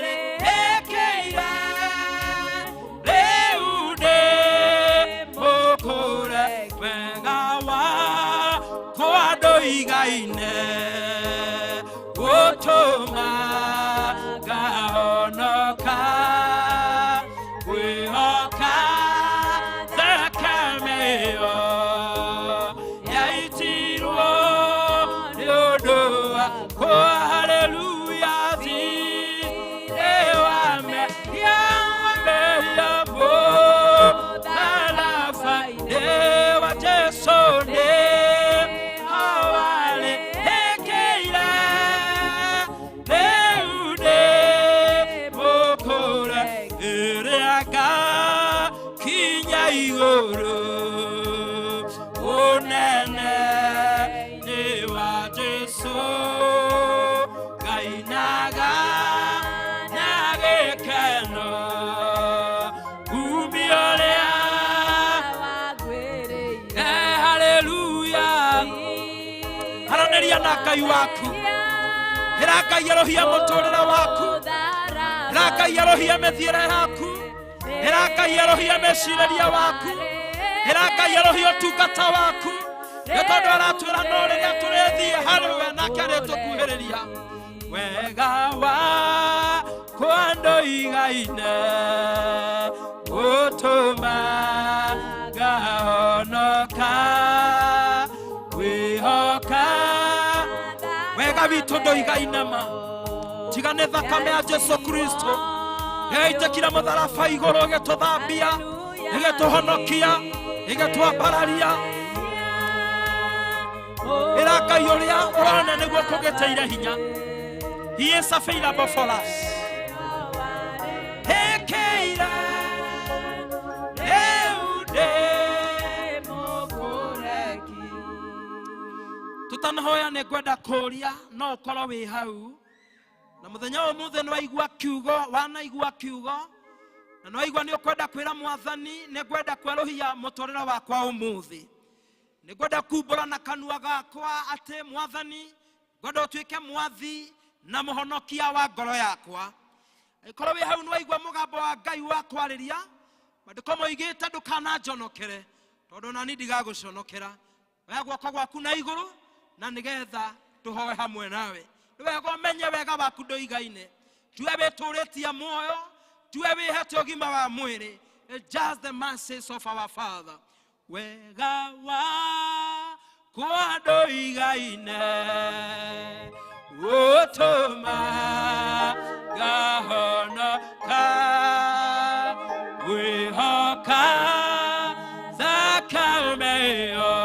hawarĩkĩire rĩu ndĩ mũkũre wega wakwa ndũigaine gũtũma ngahonoka kwĩhoka thakame ĩyo yaitirwo nĩ ũndũ wakwa. Haleluya. Thirĩ wa mehia mũtharaba-inĩ wa Jesu nĩ hawarĩkĩire rĩu ndĩ mũkũre. Rĩrĩa ngakinya igũrũ ũnene-inĩ wa Jesu ngainaga na gĩkeno kumia ũrĩa wangwĩrĩire. Haleluya. Haranĩria na Ngai waku. Ĩra Ngai erohia mũtũrĩre waku. Ĩra Ngai erohia mĩthiĩre yaku. Ĩra Ngai erohia meciirĩria waku. Ĩra Ngai erohia ũtungata waku. Nĩ tondũ aratwĩra no rĩrĩa tũrĩthiĩ harĩ we nake nĩtũkuhĩrĩria. Wega wakwa ndũigaine gũtũma witũ ndũigaine ma tiga nĩ thakame ya Jesu Kristo yaitĩkire mũtharaba igũrũ ĩgĩtũthambia ĩgĩtũhonokia ĩgĩtwambararia ĩra Ngai ũrĩa ũrona nĩguo kũgĩteire hinya. He is available for us. Hekeira eude mokoreki. Tutanahoya nĩ ngwenda kũria no ũkorwo wĩ hau na mũthenya ũmũthĩ nĩ waigua kiugo wanaigua kiugo na nĩ waigua nĩ ũkwenda kwĩra Mwathani nĩ ngwenda kwerũhia mũtũrĩre wakwa ũmũthĩ. Nĩ ngwenda kumbũra na kanua gakwa atĩ Mwathani ngwenda ũtuĩke mwathi na mũhonokia wa ngoro yakwa. Angĩkorwo wĩ hau nĩ waigua mũgambo wa Ngai wa kwarĩria maandĩko moigĩte ndũkananjonokere tondũ nani ndigagũconokera. Oya guoko gwaku na igũrũ na nĩgetha tũhoe hamwe nawe. Nĩ wega ũmenye wega waku ndũigaine. Tiwe wĩtũrĩtie muoyo, tiwe wĩhete ũgima wa mwĩrĩ. It's just the mercies of our Father. Wega wakwa ndũigaine utuma gahonoka wihoka zakameo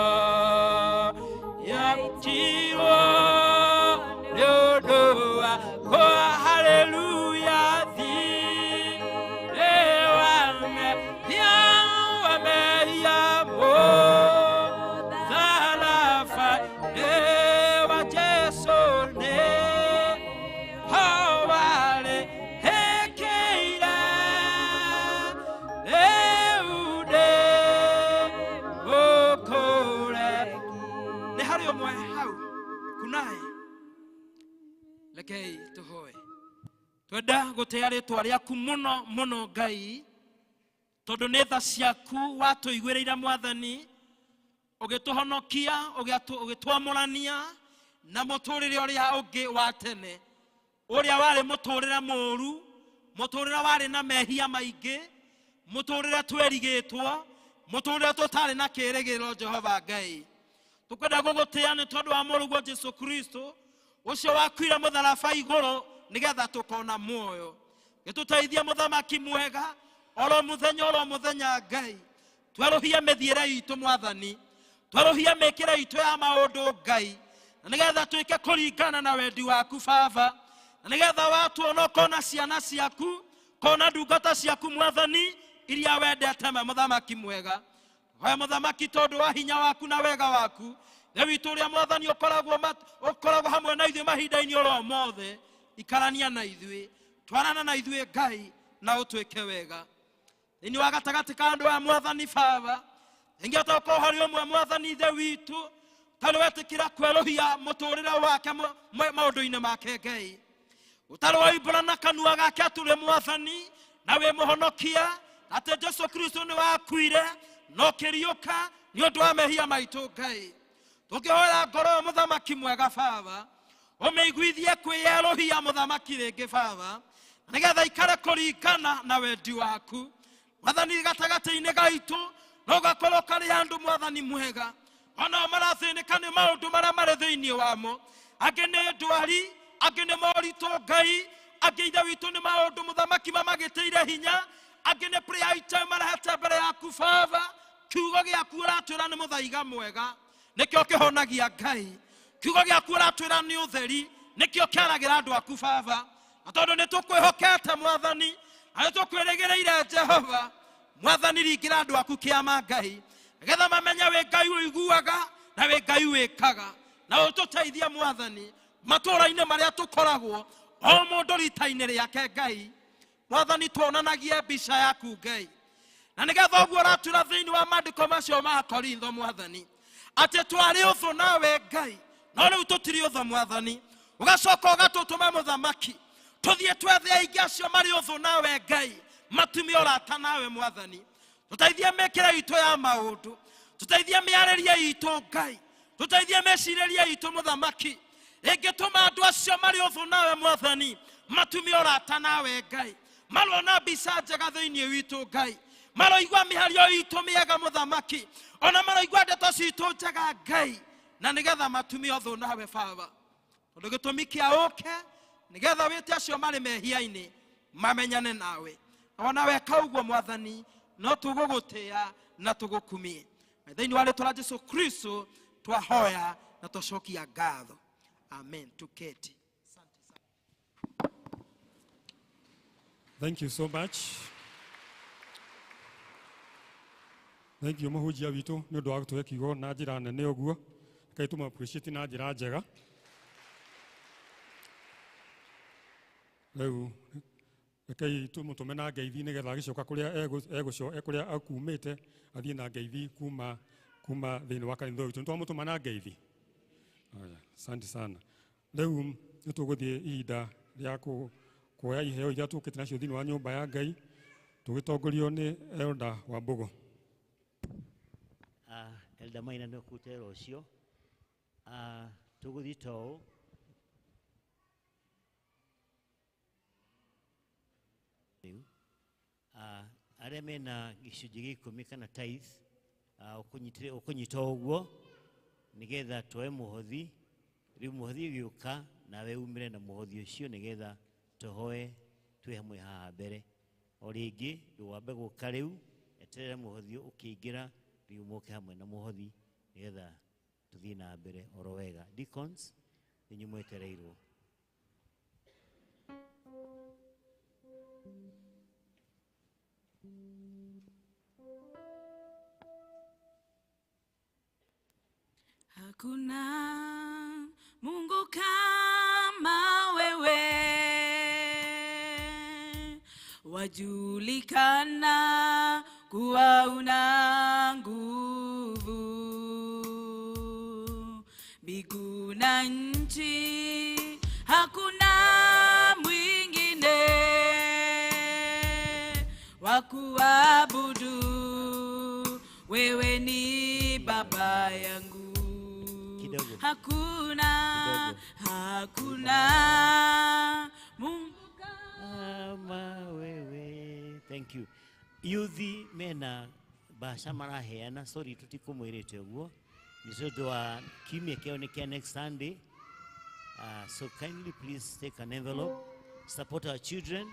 yaitiro nyodoa kwa haleluya thi ewame yawame yamo zalafa ewa Jesu ne hawale hekeira eude okore ne hari omwe hau kunaye lekei tuhoe twenda gũtĩa rĩtwa rĩaku mũno mũno Ngai tondũ nĩ tha ciaku watũiguĩrĩire Mwathani ũgĩtũhonokia ũgĩtwamũrania na mũtũrĩre ũrĩa ũngĩ wa tene ũrĩa warĩ mũtũrĩre mũũru mũtũrĩre warĩ na mehia maingĩ mũtũrĩre twerigĩtwo mũtũrĩre tũtarĩ na kĩĩrĩgĩrĩro Jehova Ngai. Tũkwenda gũgũtĩa nĩ tondũ wa mũrũguo Jesu Kristo ũcio wakuire mũtharaba igũrũ nĩgetha tũkona muoyo. Gĩtũteithie mũthamaki mwega oro mũthenya Ngai. Twerũhie mĩthiĩre itũ Mwathani, twerũhie mĩkĩre itũ ya maũndũ Ngai, na nĩgetha twĩke kũringana na wendi waku Baba, na nĩgetha watuona kona ciana ciaku kona ndungata ciaku Mwathani iria wendete mũthamaki mwega. Hoya mũthamaki tondũ wa hinya waku na wega waku Nĩ witũ ũrĩa Mwathani ũkoragwo hamwe na ithuĩ mahinda-inĩ oro mothe. Ikarania na ithuĩ, twarana na ithuĩ Ngai na ũtwĩke wega. Thĩinĩ wa gatagatĩ ka andũ a Mwathani Baba, ingĩhota gũkorwo harĩ ũmwe Mwathani Ithe witũ ũtarĩ wetĩkĩra kwerũhia mũtũrĩre wake maũndũ-inĩ make Ngai, ũtarĩ woimbũra na kanua gake atũrĩ Mwathani na wĩ mũhonokia, atĩ Jesu Kristo nĩ wakuire na ũkĩriũka nĩ ũndũ wa mehia maitũ Ngai. Tũngĩhoera ngoro mũthamaki mwega Baba, ũmĩiguithie kwĩyerũhia mũthamaki rĩngĩ Baba, nĩgetha ikare kũringana na wendi waku. Mwathani gatagatĩ-inĩ gaitũ no gakorwo karĩ andũ Mwathani mwega, ona marathĩnĩka nĩ maũndũ marĩa marĩ thĩinĩ wamo. Angĩ nĩ ndwari, angĩ nĩ moritũ Ngai, angĩ ithe witũ nĩ maũndũ mũthamaki mamagĩtĩire hinya, angĩ nĩ prayer item marehete mbere yaku Baba. Kiugo gĩaku ũratwĩra nĩ mũthaiga mwega, nĩkĩo kĩhonagia Ngai. Kiugo gĩaku ũratwĩra nĩ ũtheri, nĩkĩo kĩaragĩra andũ aku Baba. Na tondũ nĩ tũkwĩhokete Mwathani, na nĩ tũkwĩrĩgĩrĩire Jehova, Mwathani ringĩra andũ aku kĩama Ngai, nĩgetha mamenye wĩ Ngai ũiguaga na wĩ Ngai wĩkaga. Na ũtũteithie Mwathani matũũra-inĩ marĩa tũkoragwo, o mũndũ rita-inĩ rĩake Ngai. Mwathani tuonanagie mbica yaku Ngai, na nĩgetha ũguo ũratwĩra thĩinĩ wa maandĩko macio ma Korintho Mwathani, atĩ twarĩ ũthũ nawe Ngai, no rĩu tũtirĩ ũthũ Mwathani. Ũgacoka ũgatũtũma mũthamaki tũthiĩ twethe aingĩ acio marĩ ũthũ nawe Ngai, matumie ũrata nawe Mwathani. Tũteithie mĩkĩre itũ ya maũndũ, tũteithie mĩarĩrie itũ Ngai, tũteithie mĩcirĩrie itũ mũthamaki, ĩngĩtũma andũ acio marĩ ũthũ nawe Mwathani matumie ũrata nawe Ngai, marona mbica njega thĩinĩ witũ Ngai, maroigua mĩario itũ mĩega mũthamaki, ona maroigua ndeto citũ njega Ngai, na nĩgetha matumie ũthũ nawe Baba. tondu gitumi kia uke nigetha wite acio mari mehia-ini mamenyane nawe. Ona weka uguo Mwathani no tugugutia na tugukumie. Thĩinĩ wa rĩĩtwa rĩa Jesũ Kristo twahoya na twacokia ngatho. Amen. Tuketi. Thank you so much. Thank you mũhunjia witũ nĩ ũndũ wa gũtũhe kiugo na njĩra nene ũguo. Kai tũma appreciate na njĩra njega. Rĩu kai tũmũtũme na ngeithi nĩgetha agĩcoka kũrĩa akumĩte athiĩ na ngeithi kuma thĩinĩ wa kanitha witũ. Nĩtwamũtũma na ngeithi. Asante sana. Rĩu nĩtũgũthiĩ ihinda rĩa kuoya iheo iria tũkĩte nacio thĩinĩ wa nyũmba ya Ngai tũgĩtongorio nĩ Elder Wambugu. Elder Maina nĩ ũkutera ũcio. Tũgũthiĩ tũũ. Arĩa mena gĩcunjĩ gĩa 10 kana tithe ũkũnyita ũguo nĩgetha twoe mũhothi. Rĩu mũhothi ũgĩũka nawe umĩre na mũhothi ũcio nĩgetha tũhoe twĩ hamwe haha mbere. O rĩngĩ ndũgambe gũka rĩu, eterera mũhothi ũkĩingĩra rĩu mũke hamwe na mũhothi nĩgetha tũthiĩ na mbere oro wega. Deacons inyuĩ mwetereirwo. Hakuna Mungu kama wewe, wajulikana kuwa una nguvu. Mbingu na nchi hakuna mwingine wa kuabudu, wewe ni Baba yangu. Hakuna Mungu kama wewe. Thank you. Yuthi mena basha maraheana, sorry tutikumwirite uguo ni tondu wa kiumia kĩao nĩ kĩa next Sunday. So kindly please take an envelope, support our children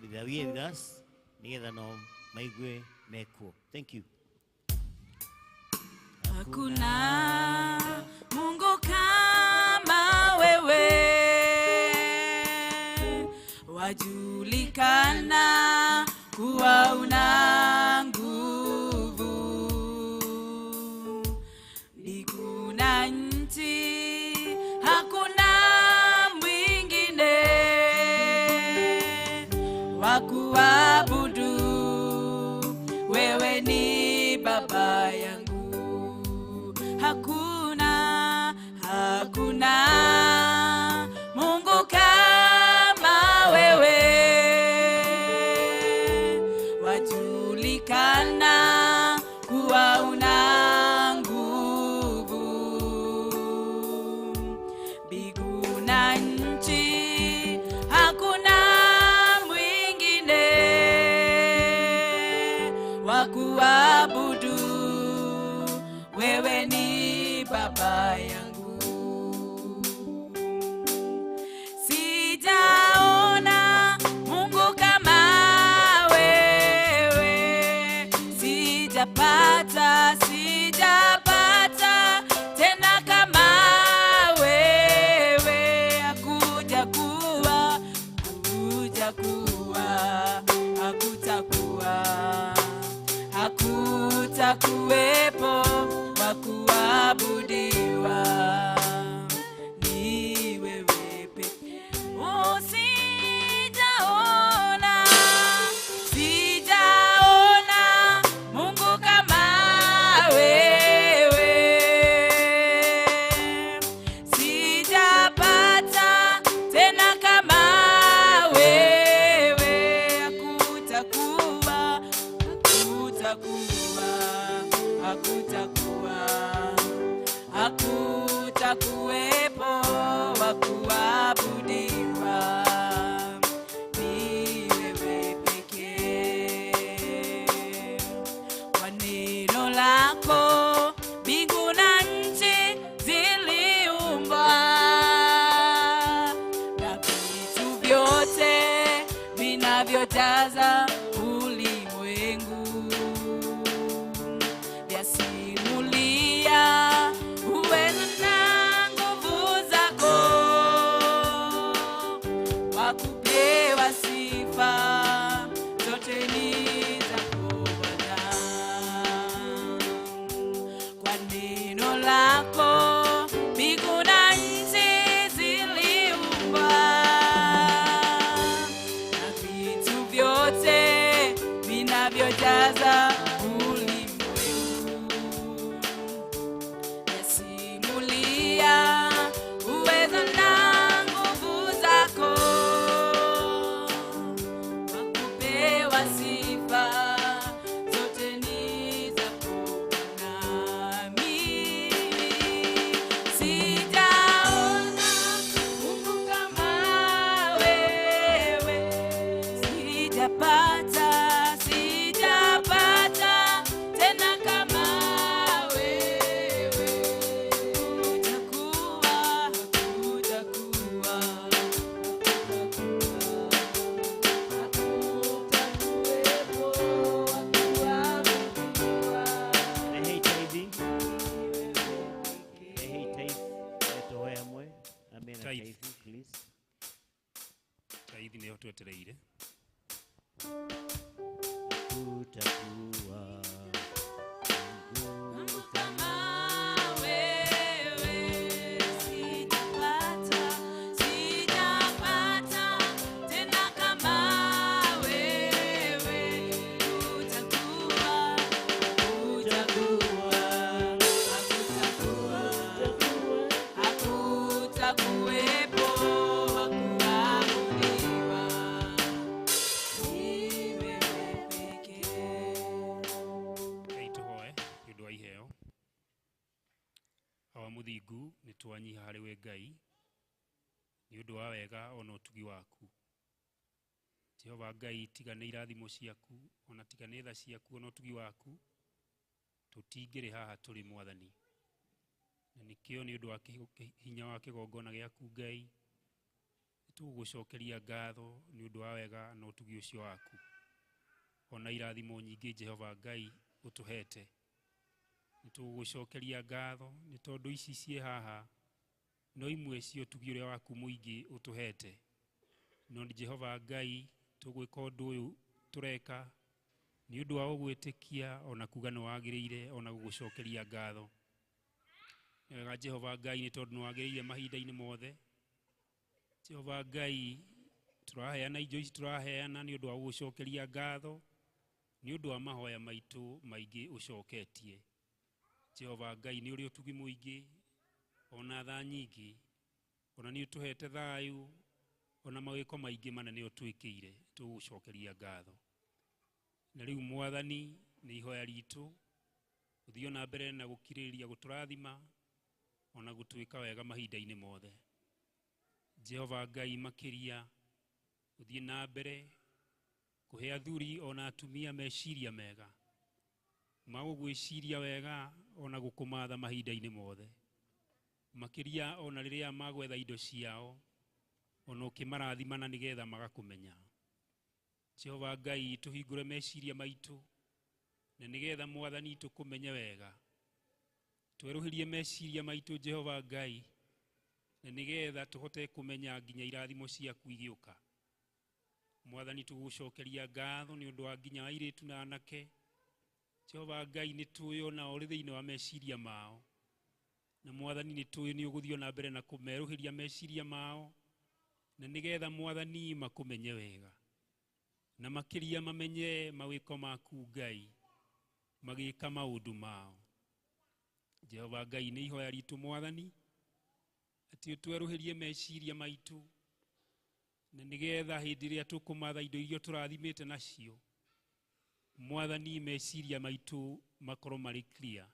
they are here with us nigetha no maigue mekuo. Thank you. Hakuna Mungu kama wewe, wajulikana kuwa una nguvu. Mbingu na nchi hakuna mwingine wa kuabudu, wewe ni Baba yangu. Hakuna Mungu kama wewe, wajulikana kuwa una nguvu. Mbingu na nchi hakuna mwingine wa kuabudu, wewe ni Baba yangu. Sijaona Mungu kama wewe, sijapata tena kama wewe. Hakutakuwepo wa kuabudiwa, ni wewe pekee. Sijaona Mungu kama wewe, sijapata tena kama wewe. Hakutakuwepo wa kuabudiwa, ni wewe pekee. Kwa neno lako mbingu na nchi ziliumbwa, unavyojaza ulimwengu. Yasimulia uwezo na nguvu zako, wakupewa sifa zote ni zako nami. Sijaona Mungu kama wewe, sijapata tena kama wewe. Rehe taithi. Rehe taithi. Etoe amwe. Amena Tithe. taithi, please. Taithi nĩyo twetereire. Utakuwa Mungu kama wewe, sijapata tena kama wewe. Hakutakuwepo wa kuabudiwa, ni wewe pekee. Ngai tũhoe nĩ ũndũ wa iheo. Hawa mũthingu nĩ twanyiha harĩ we Ngai nĩ ũndũ wa wega ona ũtugi waku. Jehova Ngai, tiga nĩ irathimo ciaku, ona tiga nĩ tha ciaku, ona ũtugi waku, tũtingĩrĩ haha tũrĩ Mwathani. Na nĩkĩo nĩ ũndũ wa hinya wa kĩgongona gĩaku Ngai, nĩtũgũgũcokeria ngatho nĩ ũndũ wa wega na ũtugi ũcio waku, ona irathimo nyingĩ Jehova Ngai ũtũhete. Nĩtũgũgũcokeria ngatho nĩ tondũ ici ciĩ haha no imwe cia ũtugi ũrĩa waku mũingĩ ũtũhete. No nĩ Jehova Ngai, tũgwĩka ũndũ ũyũ tũreka nĩ ũndũ wa gũgwĩtĩkia ona kuga nĩ wagĩrĩire ona gũgũcokeria ngatho. Nĩ wega Jehova Ngai, nĩ tondũ nĩ wagĩrĩire mahinda-inĩ mothe. Jehova Ngai, tũraheana indo ici tũraheana nĩ ũndũ wa gũgũcokeria ngatho, nĩ ũndũ wa mahoya maitũ maingĩ ũcoketie. Jehova Ngai, nĩ ũrĩ ũtugi mũingĩ ona tha nyingĩ, ona nĩ ũtũhete thayũ, ona mawĩko maingĩ manene ũtwĩkĩire, tũgũcokeria ngatho. Na rĩu Mwathani, nĩ ihoya ritũ ũthiĩ na mbere na gũkirĩrĩria gũtũrathima ona gũtwĩka wega mahinda-inĩ mothe. Jehova Ngai, makĩria ũthiĩ na mbere kũhe athuri ona atumia meciria mega magũgwĩciria wega ona gũkũmatha mahinda-inĩ mothe, makĩria ona rĩrĩa magwetha indo ciao ona ũkĩmarathimana nĩgetha magakũmenya. Jehova Ngai, tũhingũre meciria maitũ na nĩgetha Mwathani tũkũmenye wega. Twerũhĩrie meciria maitũ Jehova Ngai, na nĩgetha tũhote kũmenya nginya irathimo ciaku igĩũka. Mwathani, tũgũcokeria ngatho nĩ ũndũ wa nginya airĩtu na anake. Jehova Ngai, nĩ tũĩ ona ũrĩ thĩinĩ wa meciria mao, na Mwathani nĩ tũĩ nĩ ũgũthiĩ na mbere na kũmerũhĩria meciria mao, na nĩgetha Mwathani makũmenye wega, na makĩria mamenye mawĩko maku Ngai magĩka maũndũ mao. Jehova Ngai, nĩ ihoya ritũ Mwathani atĩ ũtwerũhĩrie meciria maitũ, na nĩgetha hĩndĩ ĩrĩa tũkũmatha indo iria tũrathimĩte nacio, Mwathani, meciria maitũ makorwo marĩ clear,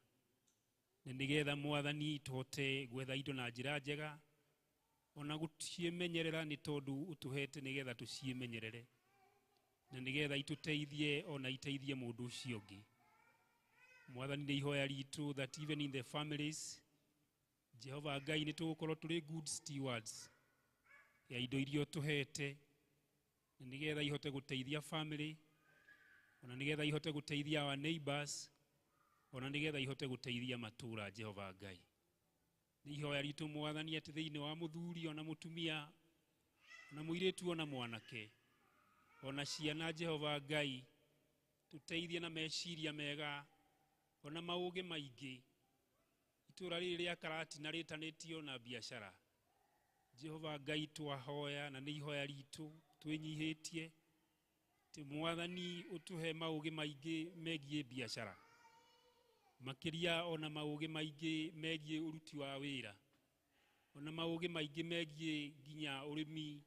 na nĩgetha Mwathani tũhote gwetha indo na njĩra njega ona gũciĩmenyerera, nĩ tondũ ũtũhete nĩgetha tũciĩmenyerere, na nĩgetha itũteithie ona iteithie mũndũ ũcio ũngĩ. Mwathani, nĩ ihoya ritũ that even in the families, Jehova Ngai, nĩ tũgũkorwo tũrĩ good stewards ya indo iria ũtũhete, na nĩgetha ihote gũteithia family, ona nĩgetha ihote gũteithia our neighbors, ona nĩgetha ihote gũteithia matũũra. Jehova Ngai, nĩ ihoya ritũ Mwathani atĩ thĩinĩ wa mũthuri ona mũtumia ona mũirĩtu ona mwanake ona ciana, Jehova Ngai, tũteithie na meciria mega ona maũgĩ maingĩ. Itũũra rĩrĩ rĩa Karatina rĩtanĩtio na biacara. Jehova Ngai, twahoya na nĩ ihoya ritũ twĩnyihĩtie, ti mwathani utuhe maugi maingi megie biashara makiria ona maugi maingi megie uruti wa wira ona maugi maingi megie ginya urimi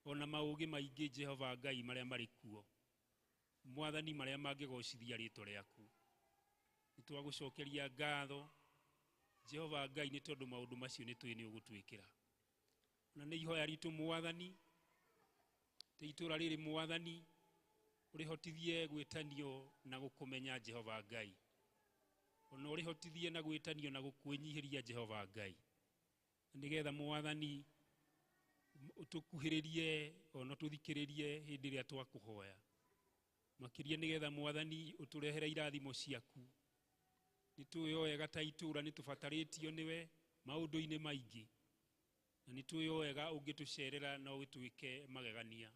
ona maugi maingi Jehova Ngai maria mari kuo mwathani maria mangigocithia ritwa riaku nitwagucokeria ngatho Jehova Ngai ni tondu maundu macio ni twi ni ugutwikira na ni ihoya ritu mwathani te itura riri mwathani urihotithie gwitanio na gukumenya Jehova Ngai ona urihotithie na gwitanio na gukwenyihiria Jehova Ngai nigetha mwathani utukuhiririe ona tuthikiririe hindi ria twakuhoya makiria nigetha mwathani uturehere irathimo ciaku nituyoega ta itura nitubataritio niwe maundu-ini maingi na nituyoega ungitucerera na ugituike magegania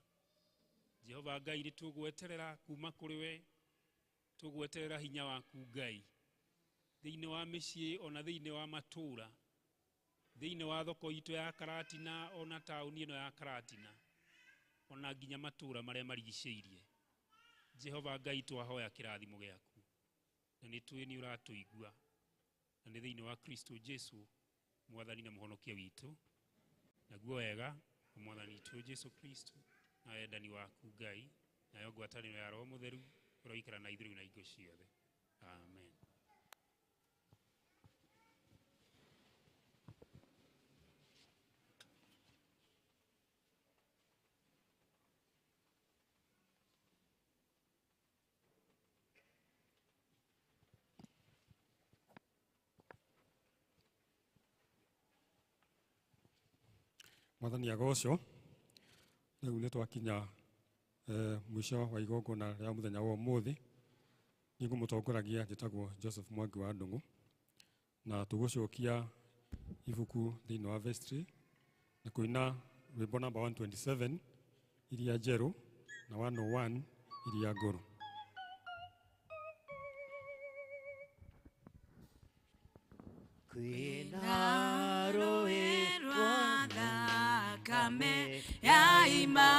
Jehova Ngai nitugweterera kuma kuri we tugweterera hinya waku Ngai thiini wa micii ona thiini wa matura thiini wa thoko itu ya Karatina ona tauni ino ya Karatina ona nginya matura maria marigiceirie Jehova Ngai twahoya kirathimo giaku na nitwi ni uratuigua na ni thiini wa Kristo Jesu mwathani na muhonokia witu naguo wega mwathani tu Jesu Kristo na wendani waku Ngai na yo ngwataniro ya Roho Mutheru uroikara na ithuĩ na ingo ciothe amen. Mwathani agocwo riu ni twakinya mwisho wa igongona ria muthenya wa umuthi ningu mutongoragia njitagwo Joseph Mwangi wa Ndungu na tugucokia ibuku thiini wa vestry na kuina rwimbo namba 127 iria njeru na 101 iria nguru. Kwina rũĩ rwa thakame ya ima